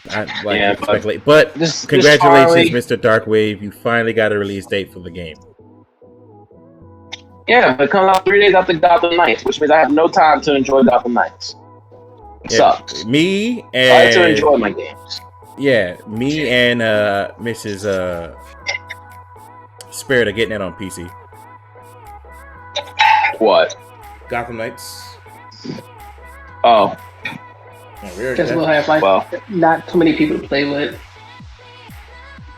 speculate. But congratulations, Mr. Darkwave. You finally got a release date for the game. Yeah, but it comes out 3 days after Gotham Knights, which means I have no time to enjoy Gotham Knights. It sucks. Me and I like to enjoy my games. Yeah, me and Mrs. Spirit are getting it on PC. What? Gotham Knights. Oh. Just a little Half-Life. Well, not too many people to play with.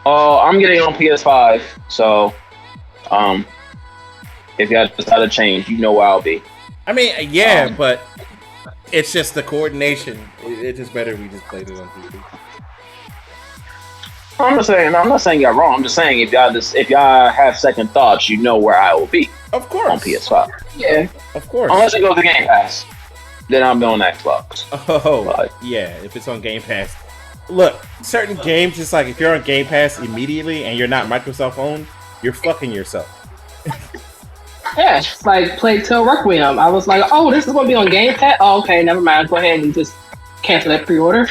Oh, I'm getting it on PS5, so if you decide to change, you know where I'll be. I mean, but it's just the coordination. It's just better if we just played it on PC. I'm not saying you're wrong. I'm just saying if y'all have second thoughts, you know where I will be. Of course. On PS5. Yeah. Of course. Unless it goes to Game Pass, then I'm on Xbox. Oh, yeah. If it's on Game Pass. Look, certain games, just like if you're on Game Pass immediately and you're not Microsoft owned, you're fucking yourself. Yeah, it's like Plague Tale Requiem. I was like, oh, this is going to be on Game Pass? Oh, okay, never mind. Go ahead and just cancel that pre-order.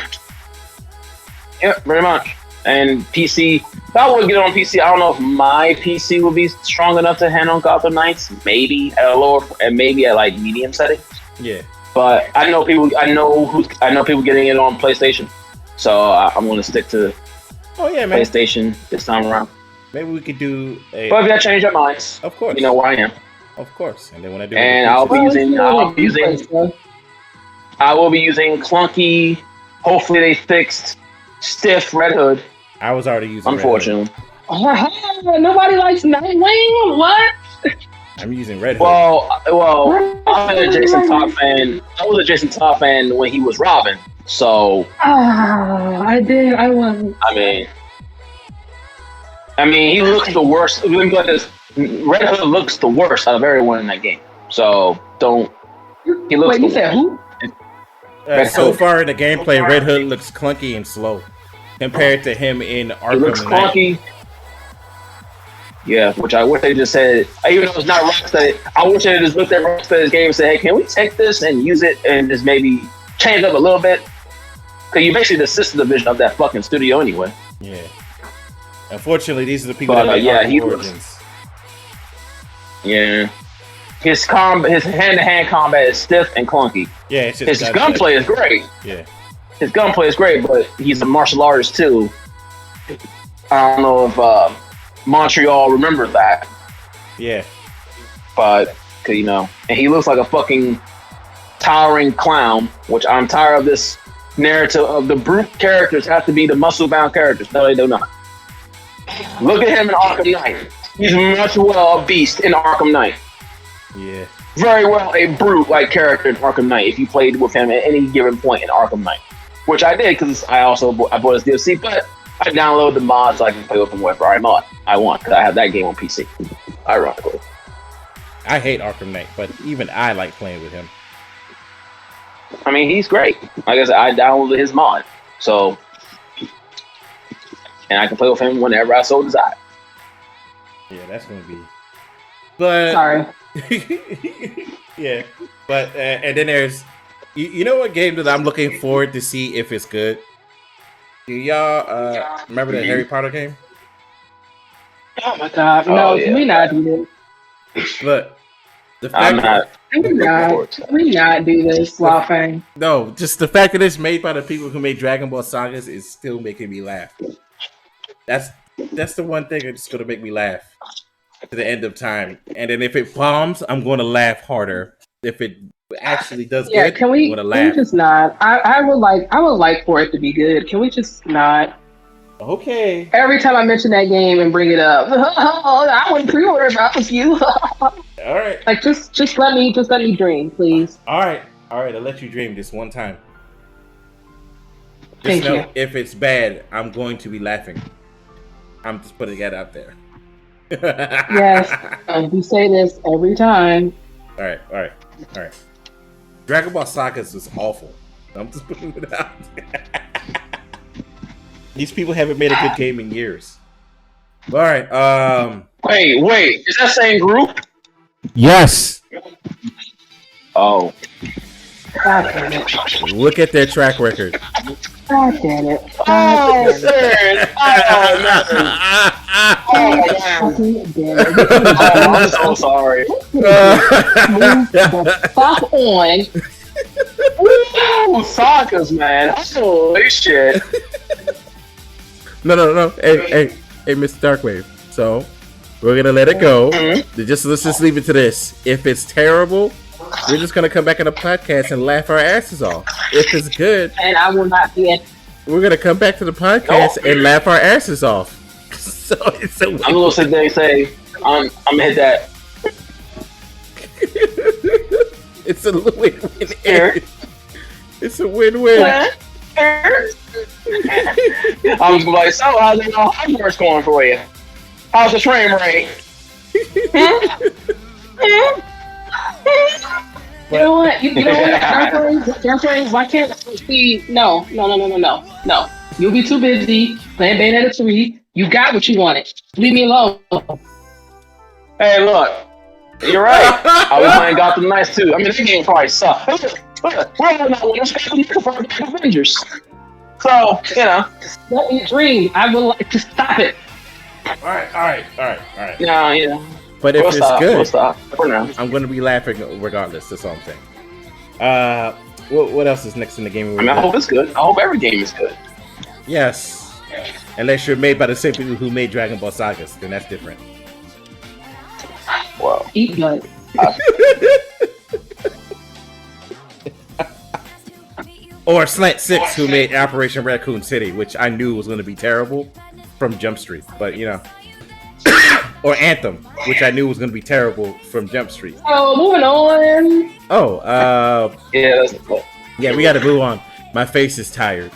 Yeah, very much. And PC, if I would get it on PC, I don't know if my PC would be strong enough to handle Gotham Knights. Maybe at a lower, and maybe at like medium settings. Yeah. But I know people getting it on PlayStation, so I'm going to stick to PlayStation this time around. Maybe we could do a. But if y'all change your minds, of course, you know where I am. Of course, and then when I do, and I will be using clunky. Hopefully, they fixed stiff Red Hood. I was already using. Unfortunately, nobody likes Nightwing. What? I'm using Red Hood. Well, I'm a Jason Todd fan. I was a Jason Todd fan when he was Robin. So. I did. I was. I mean, he looks the worst. Let me put this. Red Hood looks the worst out of everyone in that game. So don't. He looks. Wait, you said who? So far in the gameplay, Red Hood looks clunky and slow compared to him in Arkham. It looks clunky. Yeah, which I wish they just said. Even though it's not Rocksteady, I wish they just looked at Rocksteady's game and said, "Hey, can we take this and use it and just maybe change up a little bit?" Because you're basically the sister division of that fucking studio anyway. Yeah. Unfortunately, these are the people that make Origins. Yeah. His hand-to-hand combat is stiff and clunky. Yeah, it's just his gunplay is great. Yeah. His gunplay is great, but he's a martial artist too. I don't know if Montreal remembers that. Yeah. But, and he looks like a fucking towering clown, which I'm tired of this narrative of the brute characters have to be the muscle-bound characters. No, they do not. Look at him in Arkham Knight. He's much well a beast in Arkham Knight. Yeah. Very well a brute-like character in Arkham Knight if you played with him at any given point in Arkham Knight. Which I did because I bought his DLC, but I downloaded the mod so I can play with him wherever I want because I have that game on PC. Ironically. I hate Arkham Knight, but even I like playing with him. I mean, he's great. Like I said, I downloaded his mod. So, and I can play with him whenever I so desire. Yeah, that's going to be... But... Sorry. Yeah. But, and then there's... You know what game that I'm looking forward to see if it's good? Do y'all remember the Harry Potter game? Oh my god. No, can we not do this? Look. The fact Can we not do this, Laughing? No, just the fact that it's made by the people who made Dragon Ball Sagas is still making me laugh. That's the one thing that's gonna make me laugh to the end of time. And then if it bombs, I'm gonna laugh harder. If it actually does good, can we, I'm gonna can laugh. we just not? I would like for it to be good. Can we just not? Okay. Every time I mention that game and bring it up, I wouldn't pre-order if I was you. All right. Like just let me dream, please. All right. I'll let you dream this one time. Just Thank know you. if it's bad, I'm going to be laughing. I'm just putting that out there. Yes, and we say this every time. All right. Dragon Ball Sagas is awful. I'm just putting it out there. These people haven't made a good game in years. All right. Wait. Is that same group? Yes. Oh. God damn it. Look at their track record. God damn it. Oh, sir. Oh, I'm so sorry. Move the fuck on. Ooh, Sagas, man. Holy shit. No. Hey, Mr. Darkwave. So we're gonna let it go. Let's just leave it to this. If it's terrible, we're just gonna come back on the podcast and laugh our asses off. If it's good, And I will not be at we're gonna come back to the podcast and laugh our asses off. So it's a I'm gonna sit there and say, I'm gonna hit that. It's a win-win. It's a win-win. I was like, so how's it going? How's yours going for you? How's the frame rate? You know what? You know what? Dark Brains, why can't we? No. You'll be too busy playing Bayonetta 3. You got what you wanted. Leave me alone. Hey, look. You're right. I was playing Gotham Knights too. I mean, this game probably sucks. We're all not winners. We're Avengers. So, you know. Let me dream. I will like to stop it. All right. Yeah, yeah. But if it's good, we'll stop for now. I'm going to be laughing regardless. That's all I'm saying. What else is next in the game? I mean, I hope it's good. I hope every game is good. Yes. Unless you're made by the same people who made Dragon Ball Sagas, then that's different. Wow. Eat blood. Or Slant 6, who made Operation Raccoon City, which I knew was going to be terrible from Jump Street. But, you know. Or Anthem, which I knew was going to be terrible from Jump Street. Oh, moving on. Oh, yeah, we got to move on. My face is tired.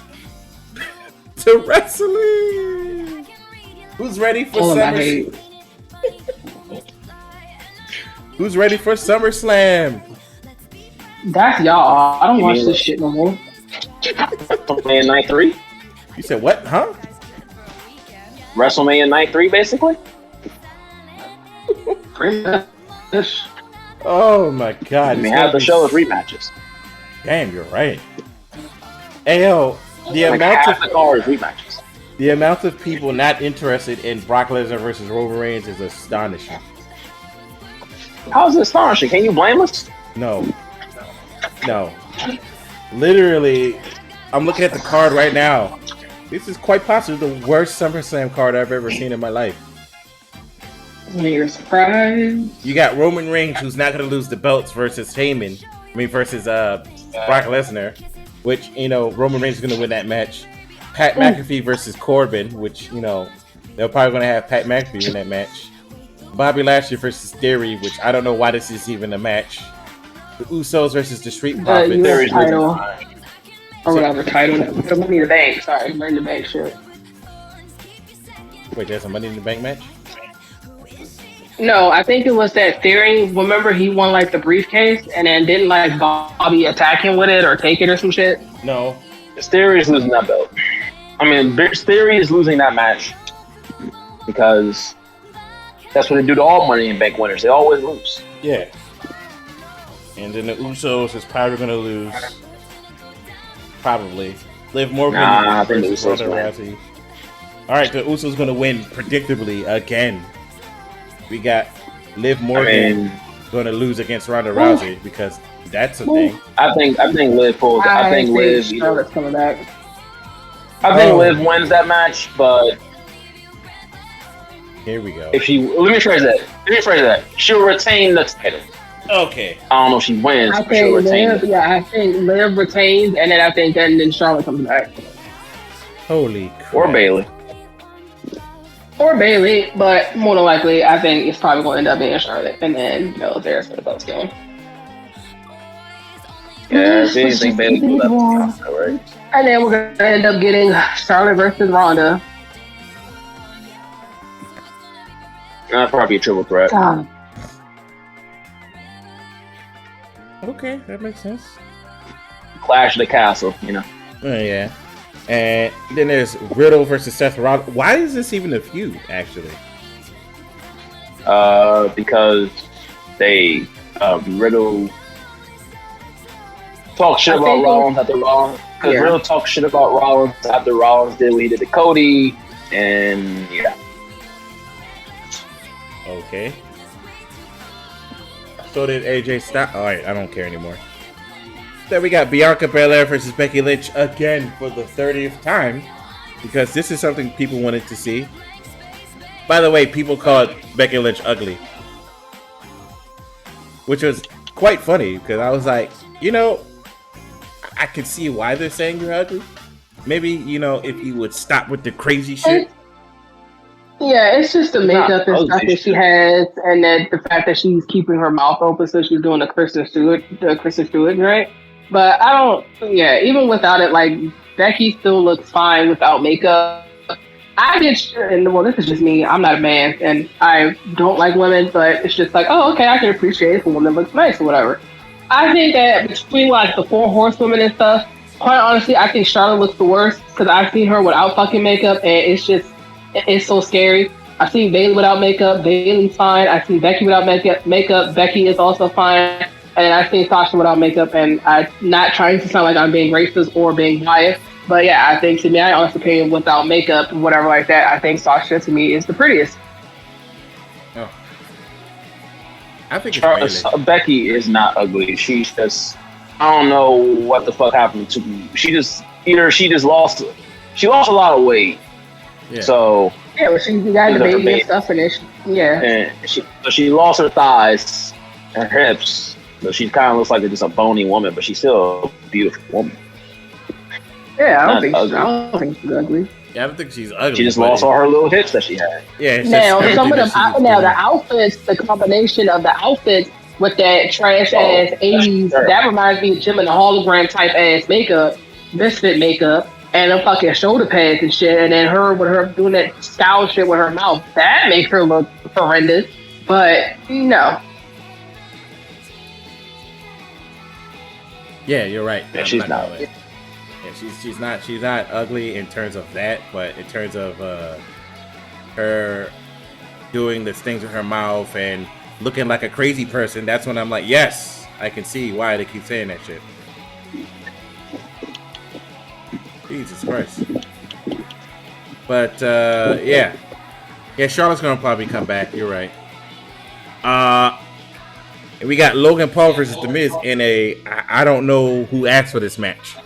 To wrestling. Who's ready for Summer? Who's ready for SummerSlam? That's y'all. I don't watch this shit no more. WrestleMania Night 3? You said what? Huh? WrestleMania Night 3, basically? Oh my god. I mean, half the show is rematches. Damn, you're right. Hey, yo, the like amount half the card is rematches. The amount of people not interested in Brock Lesnar versus Roman Reigns is astonishing. How is it astonishing? Can you blame us? No. Literally, I'm looking at the card right now. This is quite possibly the worst SummerSlam card I've ever seen in my life. You're surprised. You got Roman Reigns, who's not going to lose the belts, versus Heyman. Versus Brock Lesnar. which Roman Reigns is going to win that match. Pat McAfee versus Corbin, which they're probably going to have Pat McAfee in that match. Bobby Lashley versus Theory, which I don't know why this is even a match. The Usos versus the Street Profits. The US title. Or whatever title. The Money in the Bank. Sorry, Money in the Bank shit. Wait, there's a Money in the Bank match? No, I think it was that Theory. Remember, he won like the briefcase, and then didn't like Bobby attack him with it or take it or some shit. No, Theory is losing that belt. I mean, Theory is losing that match because that's what they do to all Money in the Bank winners. They always lose. Yeah. And then the Usos is probably going to lose. Probably. Liv Morgan versus Ronda Rousey. All right, the Usos going to win predictably again. We got Liv Morgan going to lose against Ronda Rousey because that's a thing. I think Liv pulls. I think Liv. Charlotte's coming back. I think Liv wins that match, but here we go. If she, let me phrase that. She'll retain the title. Okay. I don't know if she wins. I think Liv retains, and then Charlotte comes back. Holy crap. Or Bayley, but more than likely, I think it's probably going to end up being Charlotte, and then there's where the belt's going. Yeah, if anything, Bayley will have the right? And then we're going to end up getting Charlotte versus Ronda. That's probably a triple threat. Okay, that makes sense. Clash of the Castle, Yeah. And then there's Riddle versus Seth Rollins. Why is this even a feud, actually? Because they Riddle talk shit about Rollins after Rollins. Because Riddle talk shit about Rollins after Rollins did what he did to Cody, and yeah. Okay. So did AJ Styles. Alright, I don't care anymore. Then we got Bianca Belair versus Becky Lynch again for the 30th time. Because this is something people wanted to see. By the way, people called Becky Lynch ugly. Which was quite funny. Because I was like, I can see why they're saying you're ugly. Maybe, if you would stop with the crazy shit. Yeah, it's just the makeup and stuff that she has, and then the fact that she's keeping her mouth open, so she's doing the Kristen Stewart, right? But I don't, even without it, like, Becky still looks fine without makeup. This is just me, I'm not a man, and I don't like women, but it's just like, oh, okay, I can appreciate if a woman looks nice or whatever. I think that between, like, the 4 horsewomen and stuff, quite honestly, I think Charlotte looks the worst, because I've seen her without fucking makeup, and it's so scary. I've seen Bayley without makeup. Bayley's fine. I've seen Becky without makeup. Becky is also fine. And I've seen Sasha without makeup. And I'm not trying to sound like I'm being racist or being biased. But yeah, I think to me, I honestly opinion without makeup, whatever like that, I think Sasha to me is the prettiest. Oh. I think Becky is not ugly. She's just, I don't know what the fuck happened to me. She lost a lot of weight. Yeah. So but she got the baby and stuff, and and she lost her thighs, her hips, so she kind of looks like just a bony woman, but she's still a beautiful woman. Yeah, I don't think she's ugly. Yeah, I don't think she's ugly. She just lost all her little hips that she had. Yeah. Now the outfits, the combination of the outfits with that trash ass 80s, that reminds me of Jim and the hologram type ass makeup, misfit makeup. And the fucking shoulder pads and shit, and then her with her doing that scowl shit with her mouth, that makes her look horrendous. But no. Yeah, you're right. Yeah, she's not. Yeah, she's not ugly in terms of that, but in terms of her doing the things with her mouth and looking like a crazy person, that's when I'm like, yes, I can see why they keep saying that shit. Jesus Christ. But, yeah, Charlotte's gonna probably come back. You're right. We got Logan Paul versus The Miz in I don't know who asked for this match.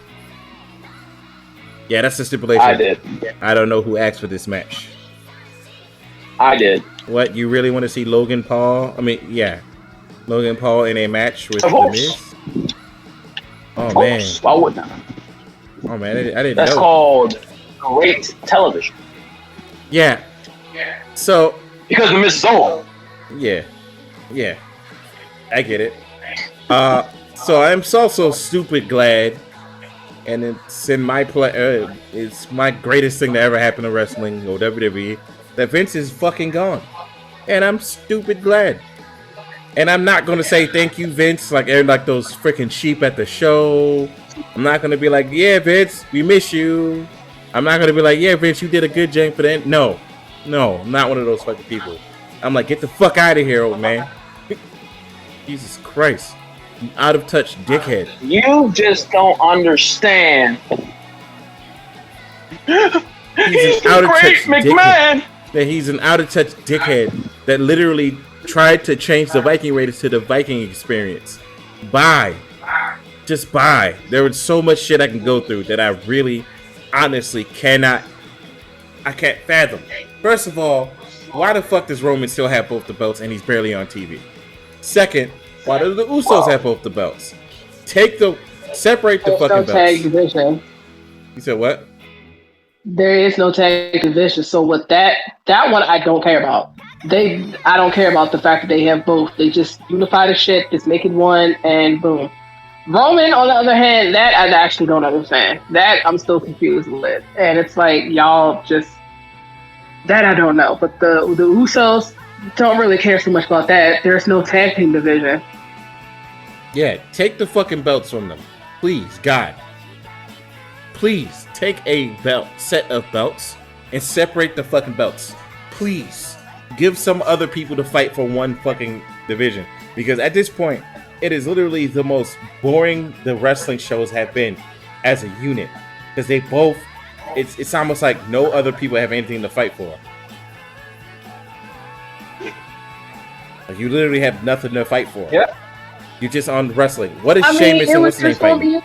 Yeah, that's the stipulation. I did. I don't know who asked for this match. I did. What, you really want to see Logan Paul? Logan Paul in a match with The Miz? Oh, man. Why wouldn't I? Oh man, I didn't That's know. called great television. Yeah. So Because of Miss Zoe. yeah, I get it. So I'm so stupid glad, and it's in my it's my greatest thing to ever happen to wrestling or WWE that Vince is fucking gone, and I'm stupid glad. And I'm not gonna say thank you, Vince, like those freaking sheep at the show. I'm not gonna be like, yeah, Vince, we miss you. I'm not gonna be like, yeah, Vince, you did a good job for that. No, I'm not one of those fucking people. I'm like, get the fuck out of here, old man. Jesus Christ, you out of touch dickhead. You just don't understand. He's an out of touch McMahon. That he's an out of touch dickhead that literally tried to change the Viking Raiders to the Viking experience. Bye. Just bye. There was so much shit I can go through that I really, honestly I can't fathom. First of all, why the fuck does Roman still have both the belts and he's barely on TV? Second, why do the Usos have both the belts? Separate the fucking belts. Tag division. You said what? There is no tag division. So with that one, I don't care about. I don't care about the fact that they have both. They just unify the shit, just make it one, and boom. Roman, on the other hand, that I actually don't understand. That I'm still confused with. And it's like, y'all just... That I don't know. But the Usos don't really care so much about that. There's no tag team division. Yeah, take the fucking belts from them. Please, God. Please, take a set of belts and separate the fucking belts. Please. Give some other people to fight for one fucking division. Because at this point, it is literally the most boring the wrestling shows have been as a unit. Because they both, it's almost like no other people have anything to fight for. Like you literally have nothing to fight for. Yep. You're just on wrestling. What is Sheamus and what's his name fighting?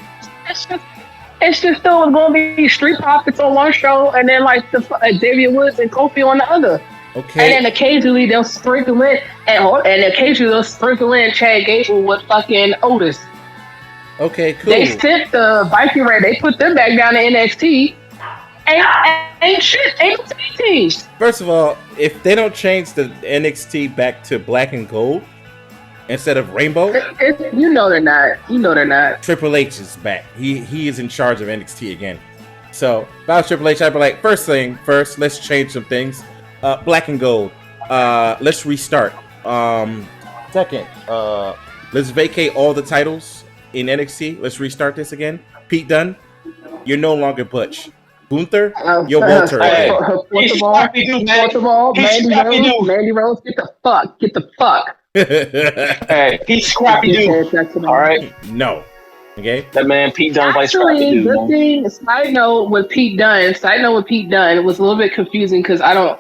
It's just still going to be Street Profits on one show and then like Xavier Woods and Kofi on the other. Okay. And then occasionally they'll sprinkle in Chad Gable with fucking Otis. Okay, cool. They sent the Viking Raid. They put them back down to NXT. Ain't shit. Ain't no tag teams. First of all, if they don't change the NXT back to black and gold instead of rainbow, you know they're not. Triple H is back. He is in charge of NXT again. So if I was Triple H, I'd be like, first, let's change some things. Black and gold. Let's restart. Second, let's vacate all the titles in NXT. Let's restart this again. Pete Dunne, you're no longer Butch. Gunther, you're Walter. First of all, Mandy Rose, get the fuck. Hey, he's Scrappy Doo. All right. No. Okay. That man Pete Dunne like Scrappy Doo. Good thing. Side note with Pete Dunne, it was a little bit confusing because I don't.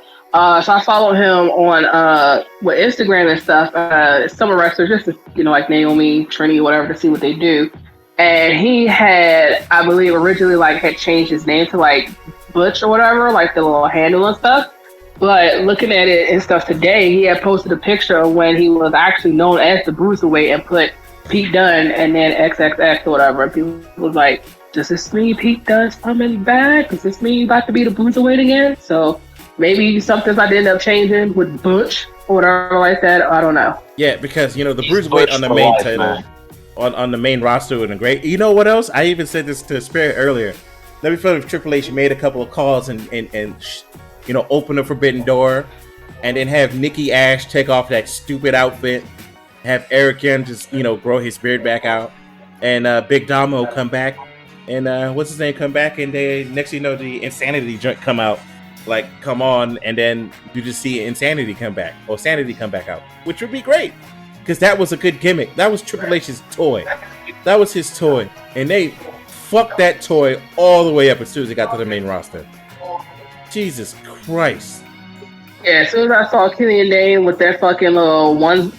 So I follow him on with Instagram and stuff. Summer wrestlers, just to, like Naomi, Trini, whatever, to see what they do. And he had, I believe, originally had changed his name to Butch or whatever, the little handle and stuff. But looking at it and stuff today, he had posted a picture of when he was actually known as the Bruiserweight and put Pete Dunne and then XXX or whatever. And people was like, does this mean Pete Dunne's coming back? Does this mean you about to be the Bruiserweight again? So maybe something's about to end up changing with Butch or whatever like that. I don't know. Yeah, because, the Bruiserweight on the main title, on the main roster would have been great. You know what else? I even said this to Spirit earlier. Let me feel if Triple H made a couple of calls and open the forbidden door and then have Nikki Ash take off that stupid outfit, have Eric Young just, grow his beard back out, and Big Damo come back, and what's his name come back, and next thing you know, the Insanity joint come out. Come on, and then you just see Insanity come back, or Sanity come back out, which would be great, because that was a good gimmick. That was Triple H's toy. That was his toy, and they fucked that toy all the way up as soon as it got to the main roster. Jesus Christ. Yeah, as soon as I saw Killian Dane with that fucking little one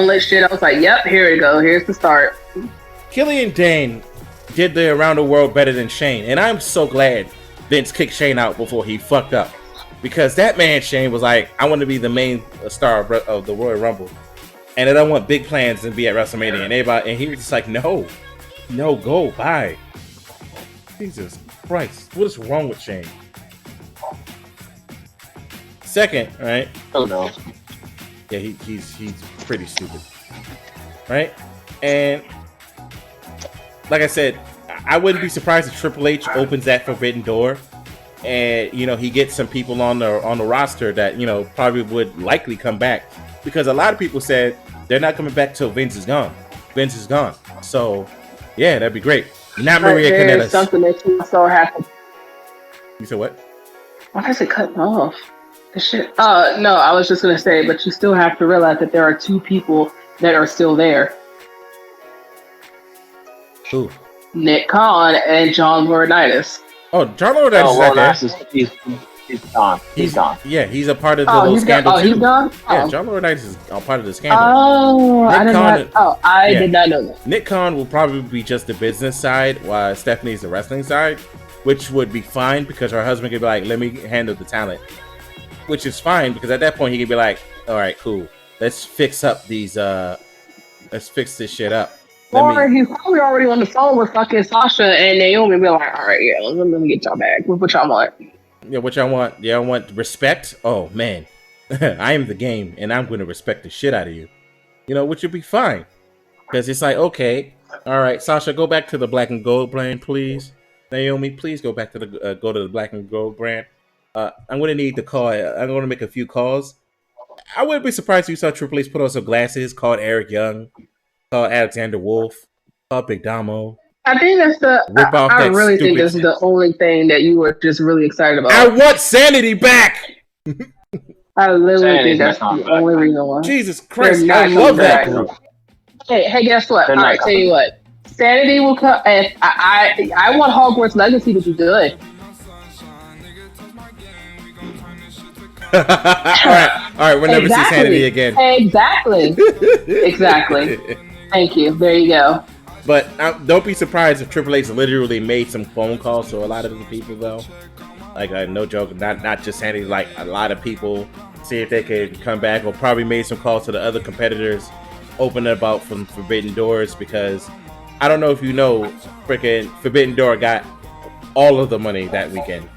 lit shit, I was like, yep, here we go. Here's the start. Killian Dane did the Around the World better than Shane, and I'm so glad Vince kicked Shane out before he fucked up, because that man Shane was like, I want to be the main star of the Royal Rumble, and I don't want big plans and be at WrestleMania, and he was just like, no, go, bye. Jesus Christ. What is wrong with Shane? Second, right? Oh no. Yeah, he's pretty stupid. Right? And like I said, I wouldn't be surprised if Triple H opens that forbidden door and he gets some people on the roster that probably would likely come back, because a lot of people said they're not coming back till Vince is gone. Vince is gone. So yeah, that'd be great. Not Maria Kanellis. Something that you so have to. You said what? Why is it cutting off? The shit. No, I was just gonna say, but you still have to realize that there are two people that are still there. Who? Nick Khan and John Laurinaitis. Oh, John Laurinaitis is out there. He's gone. He's gone. Yeah, he's a part of the whole scandal too. He's gone? Yeah, John Laurinaitis is a part of the scandal. Oh, I did not know that. Nick Khan will probably be just the business side, while Stephanie's the wrestling side, which would be fine because her husband could be like, let me handle the talent. Which is fine, because at that point he could be like, all right, cool. Let's fix up these, let's fix this shit up. Or he's probably already on the phone with fucking Sasha and Naomi, be like, all right, yeah, let me get y'all back. What y'all want? Yeah, what y'all want? Yeah, I want respect. Oh, man. I am the game, and I'm going to respect the shit out of you. Which would be fine. Because it's like, okay, all right, Sasha, go back to the black and gold brand, please. Naomi, please go back to the black and gold brand. I'm going to need the call. I'm going to make a few calls. I wouldn't be surprised if you saw Triple H put on some glasses, called Eric Young, called Alexander Wolf, called Big Damo. I think that's I really think this is the only thing that you were just really excited about. I want Sanity back! I literally think that's the only reason why. Jesus Christ, I love that group. Hey, guess what? All right, tell you what. Sanity will come. And I want Hogwarts Legacy to be good. all right. We'll never see Sanity again. Exactly. Thank you. There you go. But don't be surprised if Triple H literally made some phone calls to a lot of the people, though. Like, no joke, not just Sanity. Like, a lot of people, see if they could come back, or probably made some calls to the other competitors, open about from Forbidden Doors, because I don't know if you know, freaking Forbidden Door got all of the money that weekend.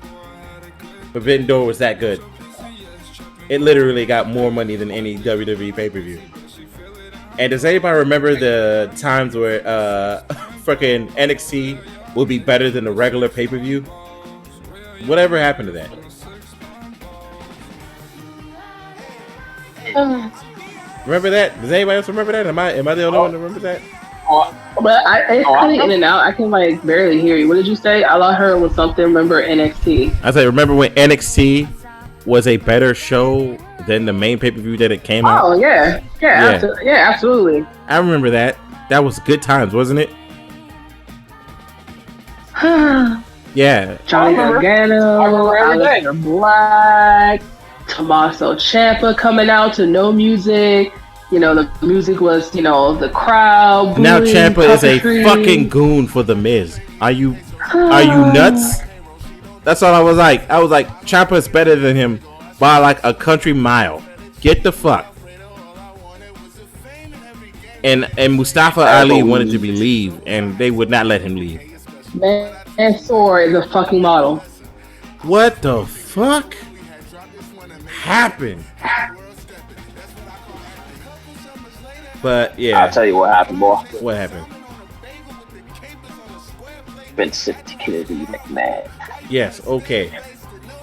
Forbidden Door was that good. It literally got more money than any WWE pay-per-view. And does anybody remember the times where freaking NXT would be better than the regular pay-per-view? Whatever happened to that? Remember that? Does anybody else remember that? Am I the only one that remembers that? But it's cutting in and out. I can barely hear you. What did you say? All I heard was something. Remember NXT? I said, remember when NXT was a better show than the main pay-per-view that it came out? Oh yeah. Absolutely. I remember that. That was good times, wasn't it? Yeah. Johnny Gargano, Aleister Black, Tommaso Ciampa coming out to no music. The music was, the crowd. Now Ciampa is a fucking goon for the Miz. Are you nuts? That's all I was like. I was like, Ciampa is better than him by like a country mile. Get the fuck. And Mustafa Ali wanted to leave, and they would not let him leave. Mansoor is a fucking model. What the fuck happened? But yeah, I'll tell you what happened, boy. What happened? Vince Kennedy McMahon. Yes, okay.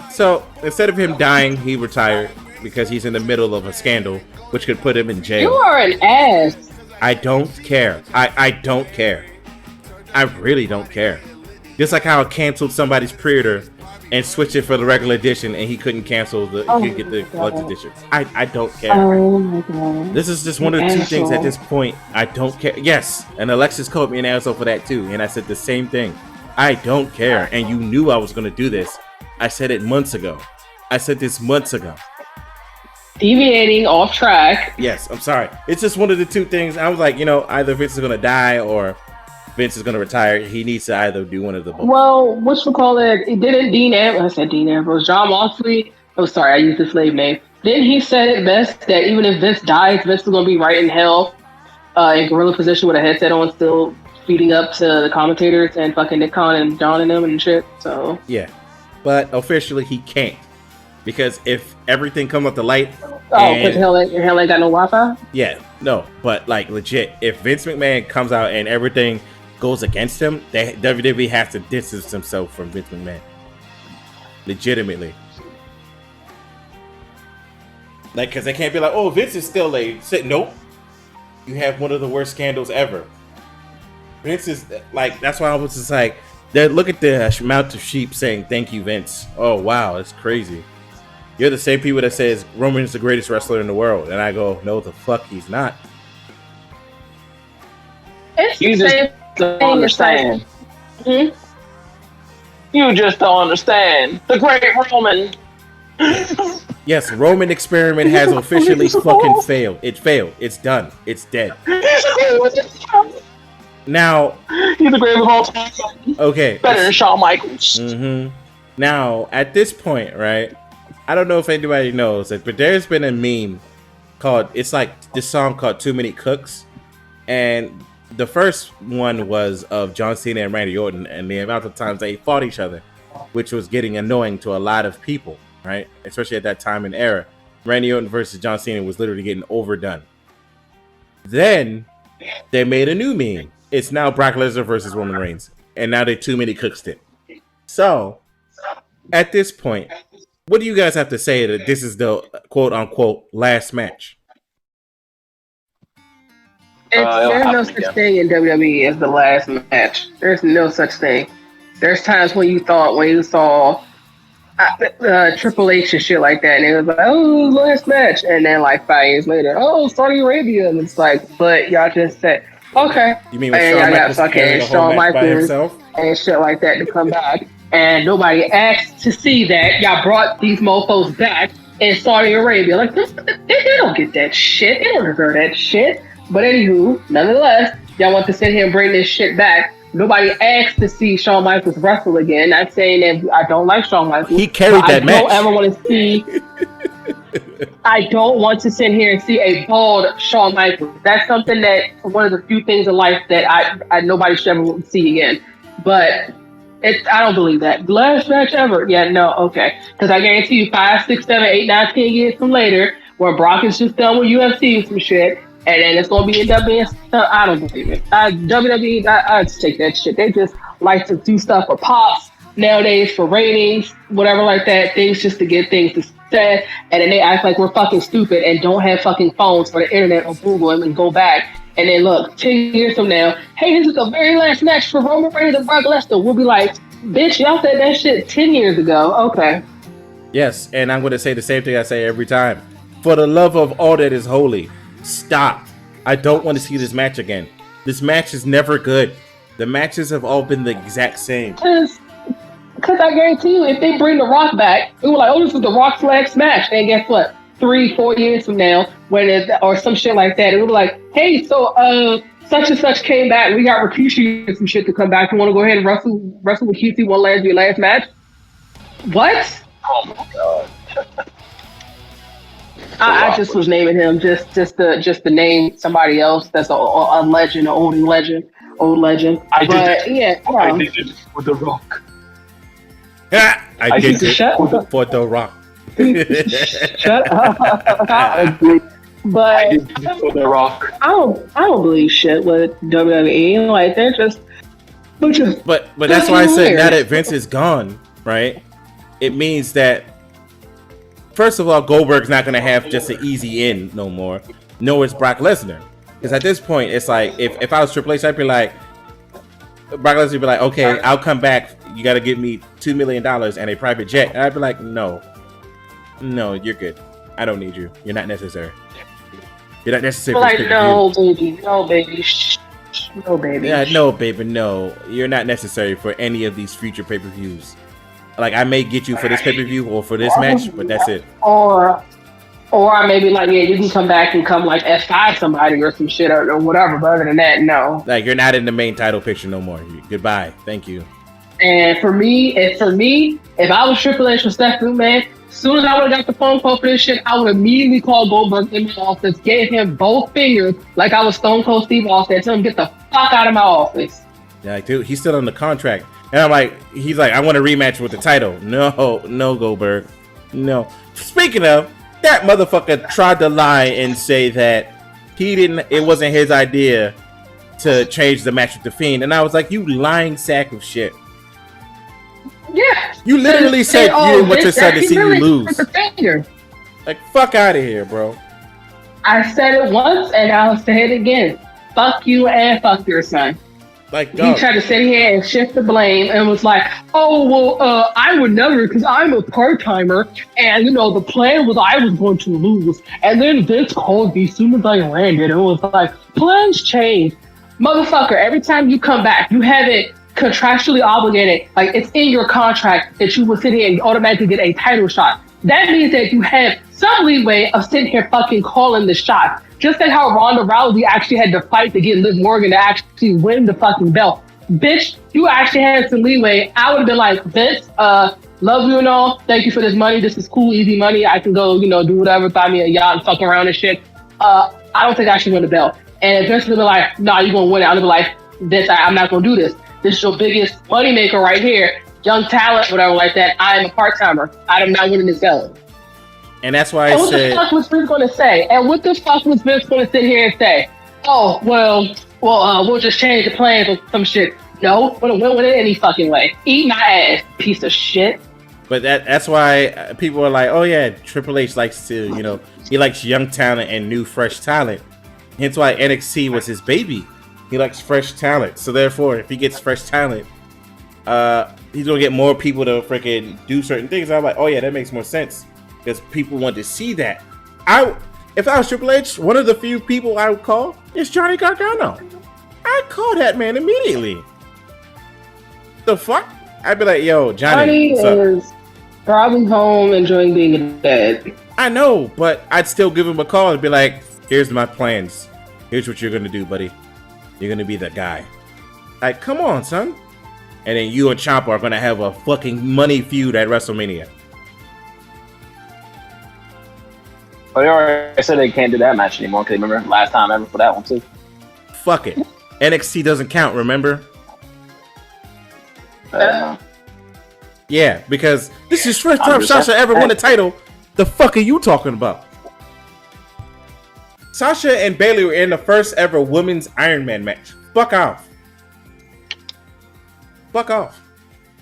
So instead of him dying, he retired because he's in the middle of a scandal, which could put him in jail. You are an ass. I don't care. I don't care. I really don't care. Just like how I canceled somebody's pre-order and switched it for the regular edition, and he couldn't cancel he could get the deluxe edition. I don't care. Oh my god. This is just one of the two things at this point. I don't care. Yes, and Alexis called me an asshole for that too, and I said the same thing. I don't care, and you knew I was going to do this. I said it months ago. I said this months ago. Deviating off track. Yes, I'm sorry. It's just one of the two things. I was like, either Vince is going to die or Vince is going to retire. He needs to either do one of the both. Well, didn't Dean Ambrose, John Moxley, I used the slave name. Didn't he said it best that even if Vince dies, Vince is going to be right in hell, in gorilla position with a headset on, still feeding up to the commentators and fucking Nick Khan and John and them and shit. So yeah, but officially he can't because if everything comes up to light, because your hell ain't got no Wi-Fi. Yeah, no, but like legit, if Vince McMahon comes out and everything goes against him, WWE has to distance himself from Vince McMahon. Legitimately. Like, because they can't be like, oh, Vince is still nope. You have one of the worst scandals ever. Vince is like, that's why I was just like, look at the amount of sheep saying thank you, Vince. Oh, wow, it's crazy. You're the same people that says Roman is the greatest wrestler in the world. And I go, no, the fuck he's not. It's You the just same don't thing. understand. Mhm. You just don't understand. The great Roman. Yes, Roman experiment has officially fucking failed. It failed. It's done. It's dead. Now, He's the greatest of all time. okay. Better than Shawn Michaels. Mm-hmm. Now, at this point, right? I don't know if anybody knows it, but there's been a meme called, it's like this song called Too Many Cooks. And the first one was of John Cena and Randy Orton and the amount of times they fought each other, which was getting annoying to a lot of people, right? Especially at that time and era. Randy Orton versus John Cena was literally getting overdone. Then they made a new meme. It's now Brock Lesnar versus Roman Reigns. And now they Too Many Cooks it. So, at this point, what do you guys have to say that this is the quote-unquote last match? There's no such thing in WWE as the last match. There's no such thing. There's times when you saw Triple H and shit like that, and it was like, oh, last match, and then like 5 years later, oh, Saudi Arabia, and it's like, but y'all just said, okay. You mean when and Shawn y'all got Michaels carried fucking the whole Shawn match by Michaels himself? and shit like that to come back, and nobody asked to see that y'all brought these mofos back in Saudi Arabia. Like, they don't get that shit. They don't deserve that shit. But anywho, nonetheless, y'all want to sit here and bring this shit back. Nobody asked to see Shawn Michaels wrestle again. Not saying that I don't like Shawn Michaels. He carried that match. I don't ever want to see. I don't want to sit here and see a bald Shawn Michaels. That's something that one of the few things in life that I nobody should ever see again. But I don't believe that. Last match ever? Yeah, no, okay. Because I guarantee you 5, 6, 7, 8, 9, 10 years from later, where Brock is just done with UFC and some shit, and then it's going to end up being stuff. I don't believe it. WWE, I just take that shit. They just like to do stuff for pops nowadays, for ratings, whatever like that, things just to get things to say, and then they act like we're fucking stupid and don't have fucking phones for the internet or Google them and go back. And then look, 10 years from now, hey, this is the very last match for Roman Reigns and Brock Lesnar. We'll be like, bitch, y'all said that shit 10 years ago. Okay. Yes, and I'm going to say the same thing I say every time. For the love of all that is holy, stop. I don't want to see this match again. This match is never good. The matches have all been the exact same. Because I guarantee you, if they bring The Rock back, it will like, oh, this is The Rock's last match. And guess what? 3-4 years from now, or some shit like that, it will be like, hey, so such and such came back. We got Rikishi and some shit to come back. You want to go ahead and wrestle with QT one last match? What? Oh my god! I just was naming him just to name somebody else that's a legend, an old legend. I did it with The Rock. I did it for The Rock. Shut up. But I did it for The Rock. I don't believe shit with WWE. Like they're just. But that's why I said now that Vince is gone, right? It means that first of all, Goldberg's not gonna have just an easy in no more. Nor is Brock Lesnar. Because at this point, it's like if I was Triple H, I'd be like, Brock Lesnar would be like, okay, I'll come back. You got to give me $2 million and a private jet. And I'd be like, no, you're good. I don't need you. You're not necessary. You're not necessary. Like, no, baby. No, baby. Yeah, no, baby, no. You're not necessary for any of these future pay-per-views. Like, I may get you for this pay-per-view or for this match, but that's it. Or I may be like, yeah, you can come back and come like F5 somebody or some shit or whatever. But other than that, no. Like, you're not in the main title picture no more. Goodbye. Thank you. And for me, if I was Triple H or Stephanie, man, soon as I would have got the phone call for this shit, I would immediately call Goldberg in my office, gave him both fingers like I was Stone Cold Steve Austin, tell him get the fuck out of my office. Yeah, like, dude, he's still on the contract. And I'm like, he's like, I want a rematch with the title. No, Goldberg. No. Speaking of, that motherfucker tried to lie and say that it wasn't his idea to change the match with The Fiend. And I was like, you lying sack of shit. Yeah. You literally said you didn't want your son to see you lose. Like, fuck out of here, bro. I said it once and I'll say it again. Fuck you and fuck your son. Like, he tried to sit here and shift the blame and was like, oh, well, I would never, because I'm a part-timer, and, you know, the plan was I was going to lose. And then Vince called me as soon as I landed and was like, plans change. Motherfucker, every time you come back, you have it contractually obligated, like it's in your contract that you will sit here and automatically get a title shot. That means that you have some leeway of sitting here fucking calling the shots. Just like how Ronda Rousey actually had to fight to get Liv Morgan to actually win the fucking belt. Bitch, you actually had some leeway. I would have been like, Vince, love you and all. Thank you for this money. This is cool, easy money. I can go, you know, do whatever, buy me a yacht and fuck around and shit. I don't think I should win the belt. And Vince would be like, nah, you're going to win it. I would be like, Vince, I'm not going to do this. This is your biggest moneymaker right here. Young talent, whatever like that. I am a part-timer. I am not winning this belt. And that's why I said... what the fuck was Vince going to say? And what the fuck was Vince going to sit here and say? Oh, well, we'll just change the plans or some shit. No, we don't win it any fucking way. Eat my ass, piece of shit. But that's why people are like, oh yeah, Triple H likes to, you know, he likes young talent and new, fresh talent. Hence why NXT was his baby. He likes fresh talent. So therefore, if he gets fresh talent, he's going to get more people to freaking do certain things. I'm like, oh yeah, that makes more sense. Because people want to see that. If I was Triple H, one of the few people I would call is Johnny Gargano. I'd call that man immediately. The fuck? I'd be like, yo, Johnny is probably home enjoying being in bed. I know, but I'd still give him a call and be like, here's my plans. Here's what you're going to do, buddy. You're going to be that guy. Like, come on, son. And then you and Ciampa are going to have a fucking money feud at WrestleMania. But they already said they can't do that match anymore. Because remember last time ever for that one too. Fuck it. NXT doesn't count. Remember? Yeah, because this is the first time Sasha ever won a title. The fuck are you talking about? Sasha and Bayley were in the first ever women's Iron Man match. Fuck off. Fuck off.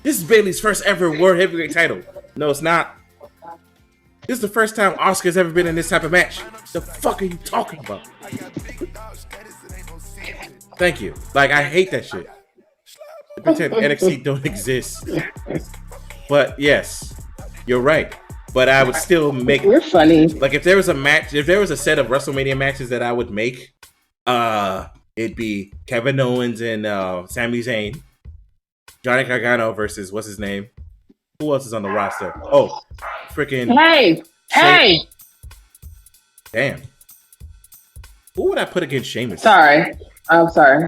This is Bayley's first ever World Heavyweight title. No, it's not. This is the first time Oscar's ever been in this type of match. The fuck are you talking about? Thank you. Like, I hate that shit. Pretend NXT don't exist. But yes, you're right. But I would still make... You're funny. Like, if there was a match, if there was a set of WrestleMania matches that I would make, it'd be Kevin Owens and Sami Zayn. Johnny Gargano versus, what's his name? Who else is on the roster? Oh, freaking... Hey! Damn. Who would I put against Sheamus? Sorry. I'm sorry.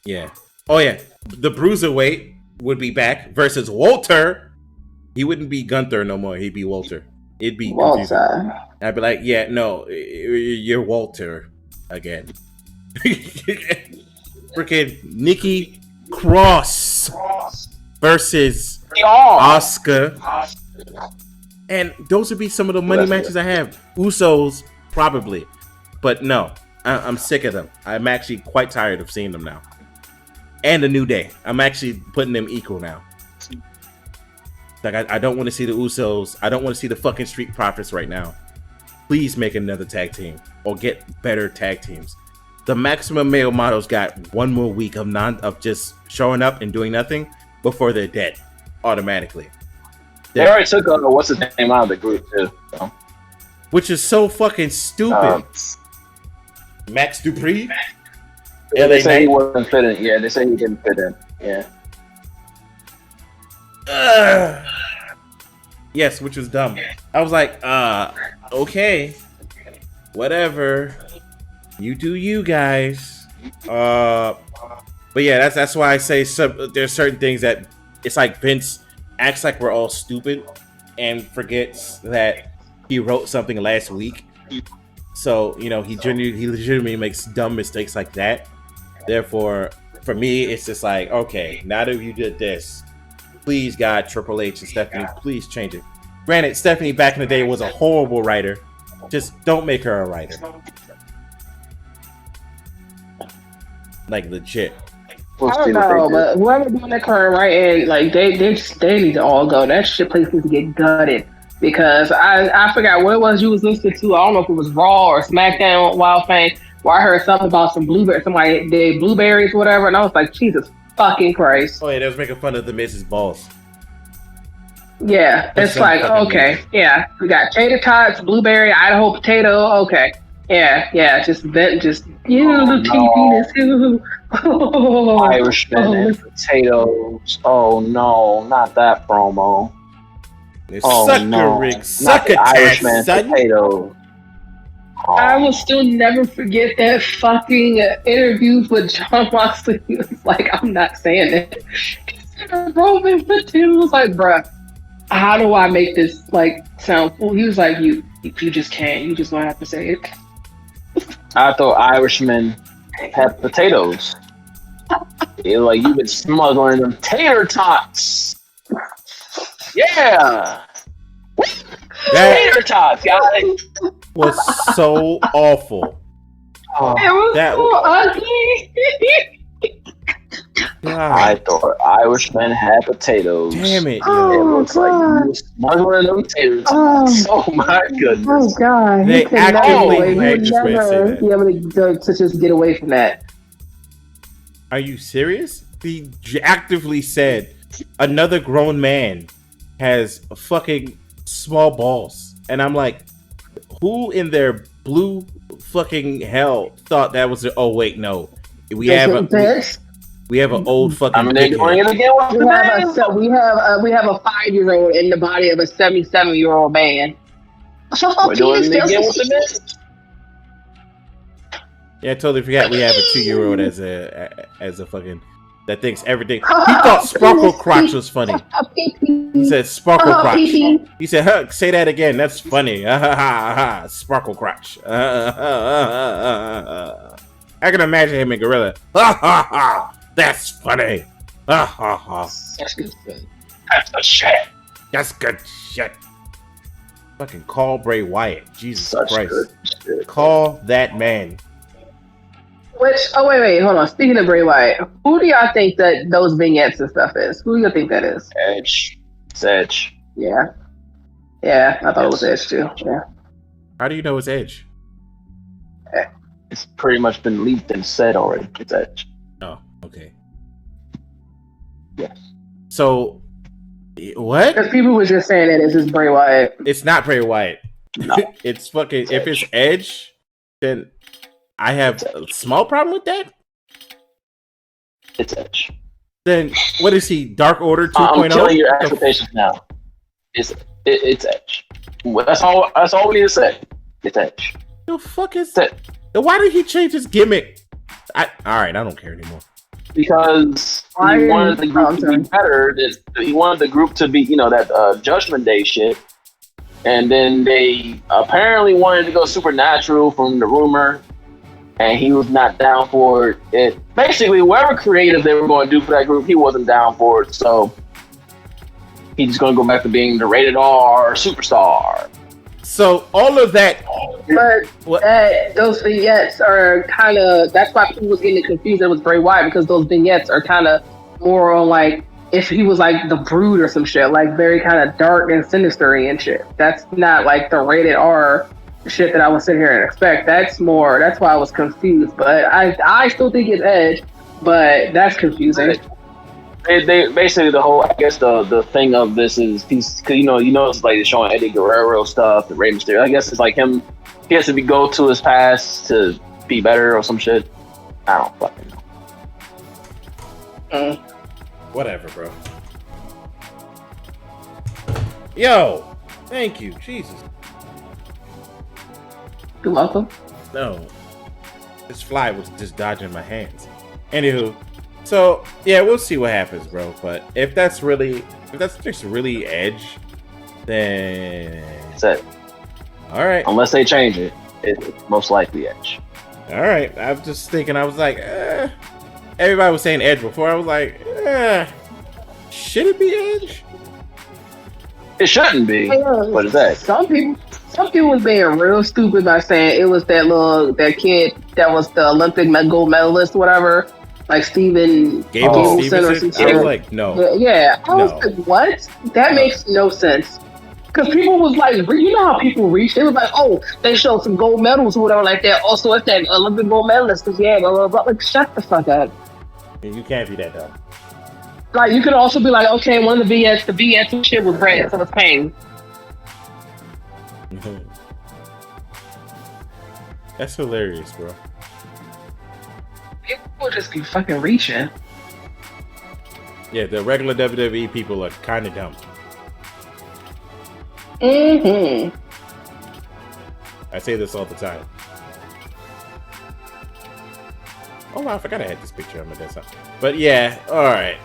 Yeah. Oh, yeah. The Bruiserweight would be back versus Walter. He wouldn't be Gunther no more. He'd be Walter. It'd be Walter. I'd be like, yeah, no, you're Walter again. Freaking Nikki Cross versus Oscar. And those would be some of the money matches I have. Usos, probably. But no, I'm sick of them. I'm actually quite tired of seeing them now. And a New Day. I'm actually putting them equal now. Like, I don't want to see the Usos. I don't want to see the fucking Street Profits right now. Please make another tag team or get better tag teams. The Maximum Male Models got one more week of just showing up and doing nothing before they're dead automatically. They already took what's his name out of the group too. So. Which is so fucking stupid. Max Dupree? Yeah, they say he wasn't fit in. Yeah, they say he didn't fit in. Yeah. Yes, which was dumb. I was like, okay, whatever. You do you guys. But yeah, that's why I say there's certain things that it's like Vince acts like we're all stupid and forgets that he wrote something last week. So, he legitimately makes dumb mistakes like that. Therefore, for me, it's just like, okay, now that you did this, please, God, Triple H and Stephanie, please change it. Granted, Stephanie back in the day was a horrible writer. Just don't make her a writer. Like, legit. I don't know, but whoever doing that current writing, like they need to all go. That shit place needs to get gutted because I forgot what it was you was listening to. I don't know if it was Raw or SmackDown Wild Fang, where I heard something about some blueberries, somebody did blueberries or whatever, and I was like, Jesus fucking Christ. Oh yeah, they was making fun of the Mrs. Balls. Yeah, it's like, okay, yeah, we got tater tots, blueberry, Idaho potato, okay. Yeah, just the penis. Irishman and potatoes. Oh no, not that promo. Irishman potato. Oh. I will still never forget that fucking interview with John Moxley. He was like, I'm not saying it. Roman potato was like, bruh, how do I make this like sound cool? He was like, you just can't. You just don't have to say it. I thought Irishmen had potatoes. Like you've been smuggling them tater tots. Yeah. Tater tots, guys. Was so awful. It was so ugly. I thought Irishmen had potatoes. Damn it. It looks like you were smuggling them tater tots. Oh my goodness. Oh god. They actively made this man say that. Be able to just get away from that. Are you serious? He actively said another grown man has fucking small balls. And I'm like, who in their blue fucking hell thought that was oh wait, no. We have an old fucking. I mean, they're doing it again with we have a 5-year-old in the body of a 77-year-old man. We're doing it again with the men. Yeah, I totally forgot we have a 2-year-old as a fucking that thinks everything. He thought Sparkle Crotch was funny. He said Sparkle Crotch. He said, huh, say that again. That's funny. Sparkle Crotch. I can imagine him in Gorilla. That's funny. That's good. That's the shit. That's good shit. Fucking call Bray Wyatt. Jesus Christ. Call that man. Wait, hold on. Speaking of Bray Wyatt, who do y'all think that those vignettes and stuff is? Who do you think that is? Edge. It's Edge. Yeah, I thought it was Edge too. Yeah. How do you know it's Edge? It's pretty much been leaked and said already. It's Edge. Oh, okay. Yes. So, what? Because people were just saying that it's just Bray Wyatt. It's not Bray Wyatt. No. It's fucking. If it's Edge, then I have a small problem with that. It's Edge. Then what is he? Dark Order 2.0? I'm killing your expectations now. It's Edge. That's all we need to say. It's Edge. The fuck is that? Why did he change his gimmick? All right, I don't care anymore. Because he wanted the group to be better. He wanted the group to be, that Judgment Day shit. And then they apparently wanted to go supernatural from the rumor. And he was not down for it. Basically, whatever creative they were going to do for that group, he wasn't down for it. So he's just going to go back to being the rated R superstar. So all of that, but those vignettes are kind of. That's why people was getting confused. It was Bray Wyatt because those vignettes are kind of more on like if he was like the Brood or some shit, like very kind of dark and sinister and shit. That's not like the rated R shit that I would sit here and expect. That's more. That's why I was confused. But I still think it's Edge, but that's confusing. They basically the whole, I guess the thing of this is he's, cause it's like showing Eddie Guerrero stuff, the Rey Mysterio. I guess it's like him. He has to go to his past to be better or some shit. I don't fucking know. Whatever, bro. Yo, thank you, Jesus. You're welcome. No, this fly was just dodging my hands. Anywho. So yeah, we'll see what happens, bro. But if that's just really Edge, Then That's it. all right. Unless they change it, it's most likely Edge. All right. I was just thinking. I was like, everybody was saying Edge before. I was like, should it be Edge? It shouldn't be. What is that? Some people was being real stupid by saying it was that kid that was the Olympic gold medalist, whatever, like Steven Gableson or some shit. I was like, no. Yeah. I was like, what? That makes no sense. Because people was like, you know how people reach? They was like, oh, they showed some gold medals or whatever like that. Also, it's that Olympic gold medalist. Because blah, blah, blah. Like, shut the fuck up. You can't be that dumb. Like, you could also be like, okay, one of the VS shit was red, so it's pain. That's hilarious, bro. People just be fucking reaching. Yeah, the regular WWE people are kind of dumb. Mm-hmm. I say this all the time. Oh, wow, I forgot I had this picture on my desktop. But yeah, all right.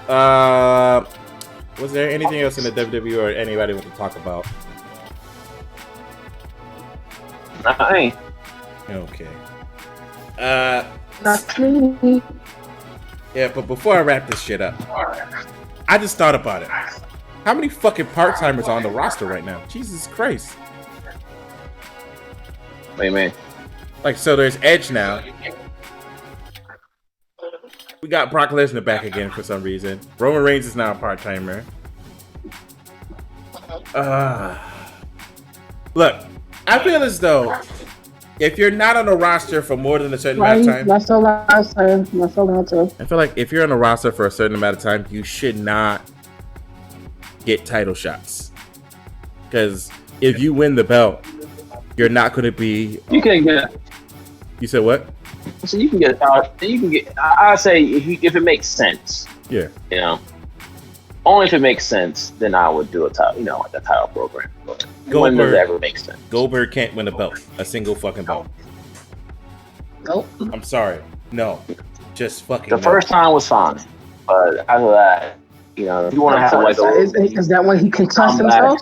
Was there anything else in the WWE or anybody want to talk about? I Okay. Not me. Yeah, but before I wrap this shit up, I just thought about it. How many fucking part-timers are on the roster right now? Jesus Christ. Wait, man. Like, so there's Edge now. We got Brock Lesnar back again for some reason. Roman Reigns is now a part-timer. Look, I feel as though if you're not on a roster for more than a certain amount of time, That's so loud, sir. That's so loud, too. I feel like if you're on a roster for a certain amount of time, you should not get title shots. Because if you win the belt, you're not going to be. You can get. You said what? So you can get. You can get. I say if it makes sense. Yeah. You know. Only if it makes sense, then I would do a title. You know, like a title program. But when does it ever make sense? Goldberg can't win a belt, a single fucking belt. Nope. I'm sorry. No. Just fucking. The first time was fine, but after that, you know, if you want to have like is that when he concussed himself?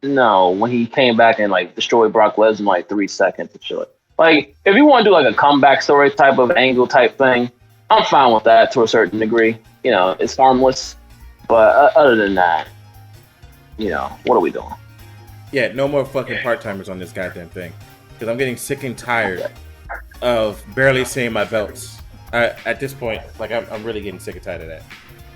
No, when he came back and like destroyed Brock Lesnar in like 3 seconds and shit. Like, if you want to do like a comeback story type of angle type thing, I'm fine with that to a certain degree. You know, it's harmless, but other than that, you know, what are we doing? Yeah, no more fucking part-timers on this goddamn thing. Because I'm getting sick and tired of barely seeing my belts. At this point, like, I'm really getting sick and tired of that.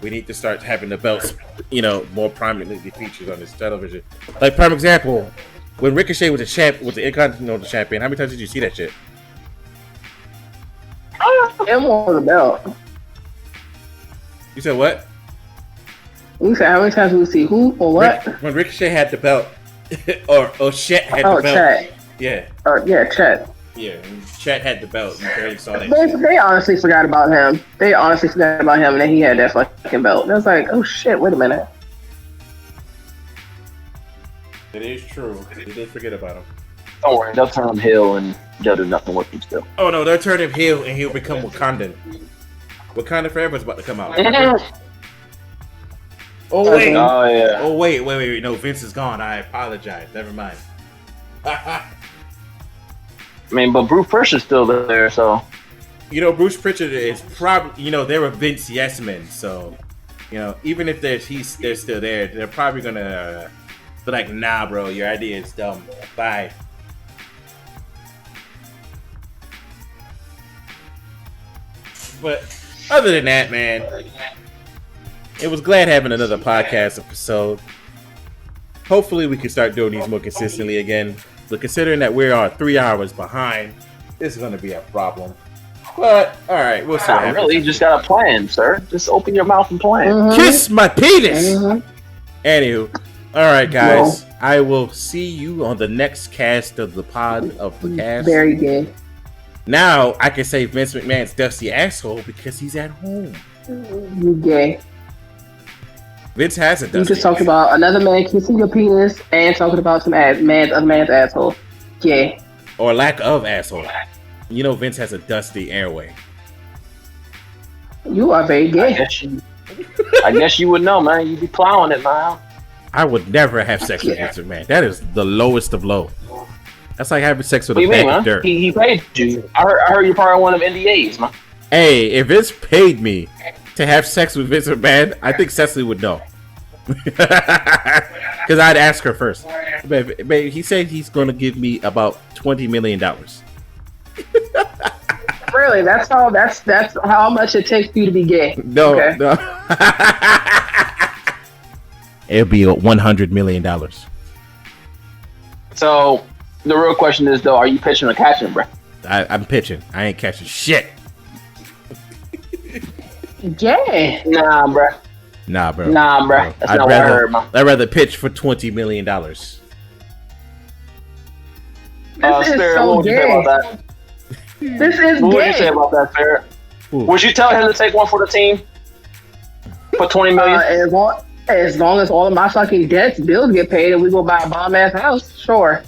We need to start having the belts, you know, more prominently featured on this television. Like, prime example, when Ricochet was the Intercontinental Champion, how many times did you see that shit? Him on the belt. You said what? You said how many times we see who or what? When Ricochet had the belt, or Chet had the belt. Chet. Yeah. Yeah, Chet. Yeah, and Chet had the belt. You barely saw that. They honestly forgot about him. And then he had that fucking belt. And I was like, oh shit, wait a minute. It is true. They did forget about him. Don't worry, they'll turn him heel and they'll do nothing with him still. Oh no, they'll turn him heel and he'll become Wakandan. Wakanda Forever is about to come out. Oh wait. Oh yeah. Oh wait. No, Vince is gone. I apologize. Never mind. I mean, but Bruce Pritchard's still there, so. You know, Bruce Pritchard is probably, you know, they're a Vince yes men, so, you know, even if they're still there, they're probably gonna be like, nah, bro, your idea is dumb. Bye. But other than that, man, it was glad having another podcast episode. Hopefully we can start doing these more consistently again. But considering that we are 3 hours behind, this is going to be a problem. But, all right, we'll see what happens. Really, you just got a plan, sir. Just open your mouth and plan. Mm-hmm. Kiss my penis! Mm-hmm. Anywho, all right, guys. Well, I will see you on the next cast of the pod of the cast. Very good. Now, I can say Vince McMahon's dusty asshole because he's at home. You gay. Vince has a dusty You just talked about another man kissing your penis and talking about some other man's asshole. Gay. Or lack of asshole. You know Vince has a dusty airway. You are very gay. I guess you would know, man. You be plowing it, man. I would never have sex with Vince McMahon. That is the lowest of low. That's like having sex with What a do you bag mean, of man? dirt. He paid you. I heard you're part of one of NDAs, man. Hey, if Vince paid me to have sex with Vince McMahon, I think Cecily would know. Because I'd ask her first. Babe, he said he's going to give me about $20 million. Really? That's how much it takes for you to be gay. No, Okay. no. It'll be $100 million. So the real question is, though, are you pitching or catching, bro? I'm pitching. I ain't catching shit. Gay. Nah, bro. Nah, bro. That's not what I heard, man. I'd rather pitch for $20 million. This is Spirit, so what would you say gay. about that? This is What would you say gay. about that, Spirit? Ooh. Would you tell him to take one for the team for $20 million? As long as all of my fucking bills get paid and we go buy a bomb ass house, sure.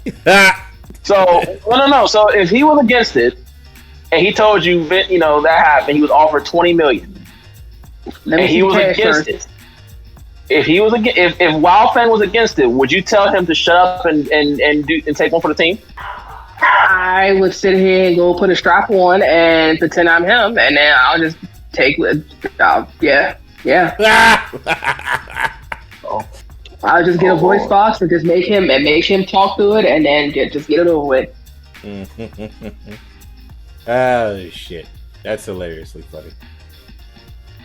So no. So if he was against it, and he told you, that happened, he was offered $20 million, Let me and see he was cash against first. it. If Wildfang was against it, would you tell him to shut up and take one for the team? I would sit here and go put a strap on and pretend I'm him, and then I'll just take yeah. I'll just get a voice box and just make him talk through it, and then just get it over with. Oh shit, that's hilariously funny.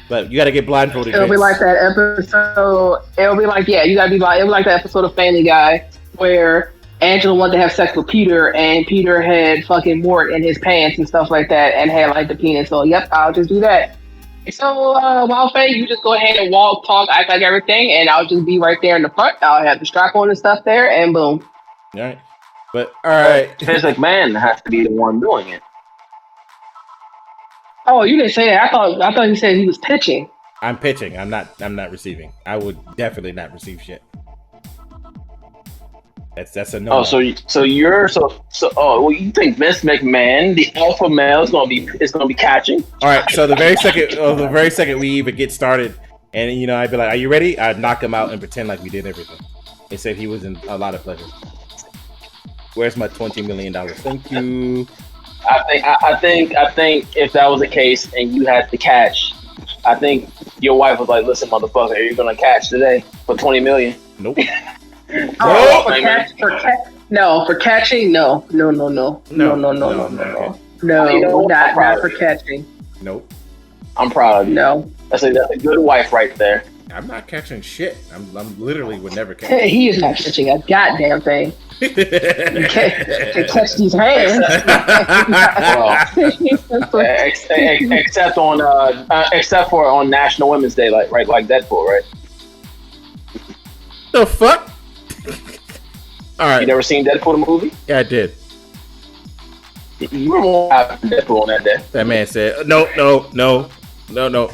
But you got to get blindfolded. It'll be like that episode. It'll be like it'll be like that episode of Family Guy where Angela wanted to have sex with Peter, and Peter had fucking Mort in his pants and stuff like that, and had like the penis. So yep, I'll just do that. So Wildfang, you just go ahead and walk, talk, act like everything, and I'll just be right there in the front. I'll have the strap on and stuff there, and boom. All right, but all right. Vince McMahon has to be the one doing it. Oh, you didn't say that. I thought you said he was pitching. I'm pitching. I'm not receiving. I would definitely not receive shit. That's a no. Oh, so you think Vince McMahon, the alpha male, is gonna be catching? All right. So the very second we even get started, and I'd be like, "Are you ready?" I'd knock him out and pretend like we did everything. They said he was in a lot of pleasure. Where's my $20 million? Thank you. I think if that was the case and you had to catch, I think your wife was like, "Listen, motherfucker, you're gonna catch today for $20 million." Nope. Oh, for catching, no, Okay. not for catching. Nope. I'm proud of you. No, That's a good wife right there. I'm not catching shit. I'm literally would never catch. he is not catching a goddamn thing. To catch these hands. Except for on National Women's Day, like Deadpool, right? The fuck? All right. You never seen Deadpool the movie? Yeah, I did. You were more happy than Deadpool on that day. That man said, "No,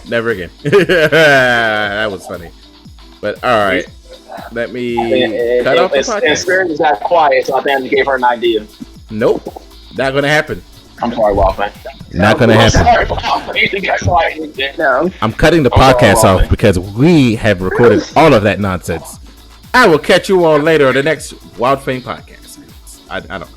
never again." That was funny. But all right, let me cut off the podcast. And Spirit got quiet, so I think I gave her an idea. Nope, not gonna happen. I'm sorry, Wildfang. Not gonna happen. Sorry, Wildfang. You got quiet. No. I'm cutting the podcast off because we have recorded all of that nonsense. I will catch you all later on the next Wild Fame podcast. I don't know.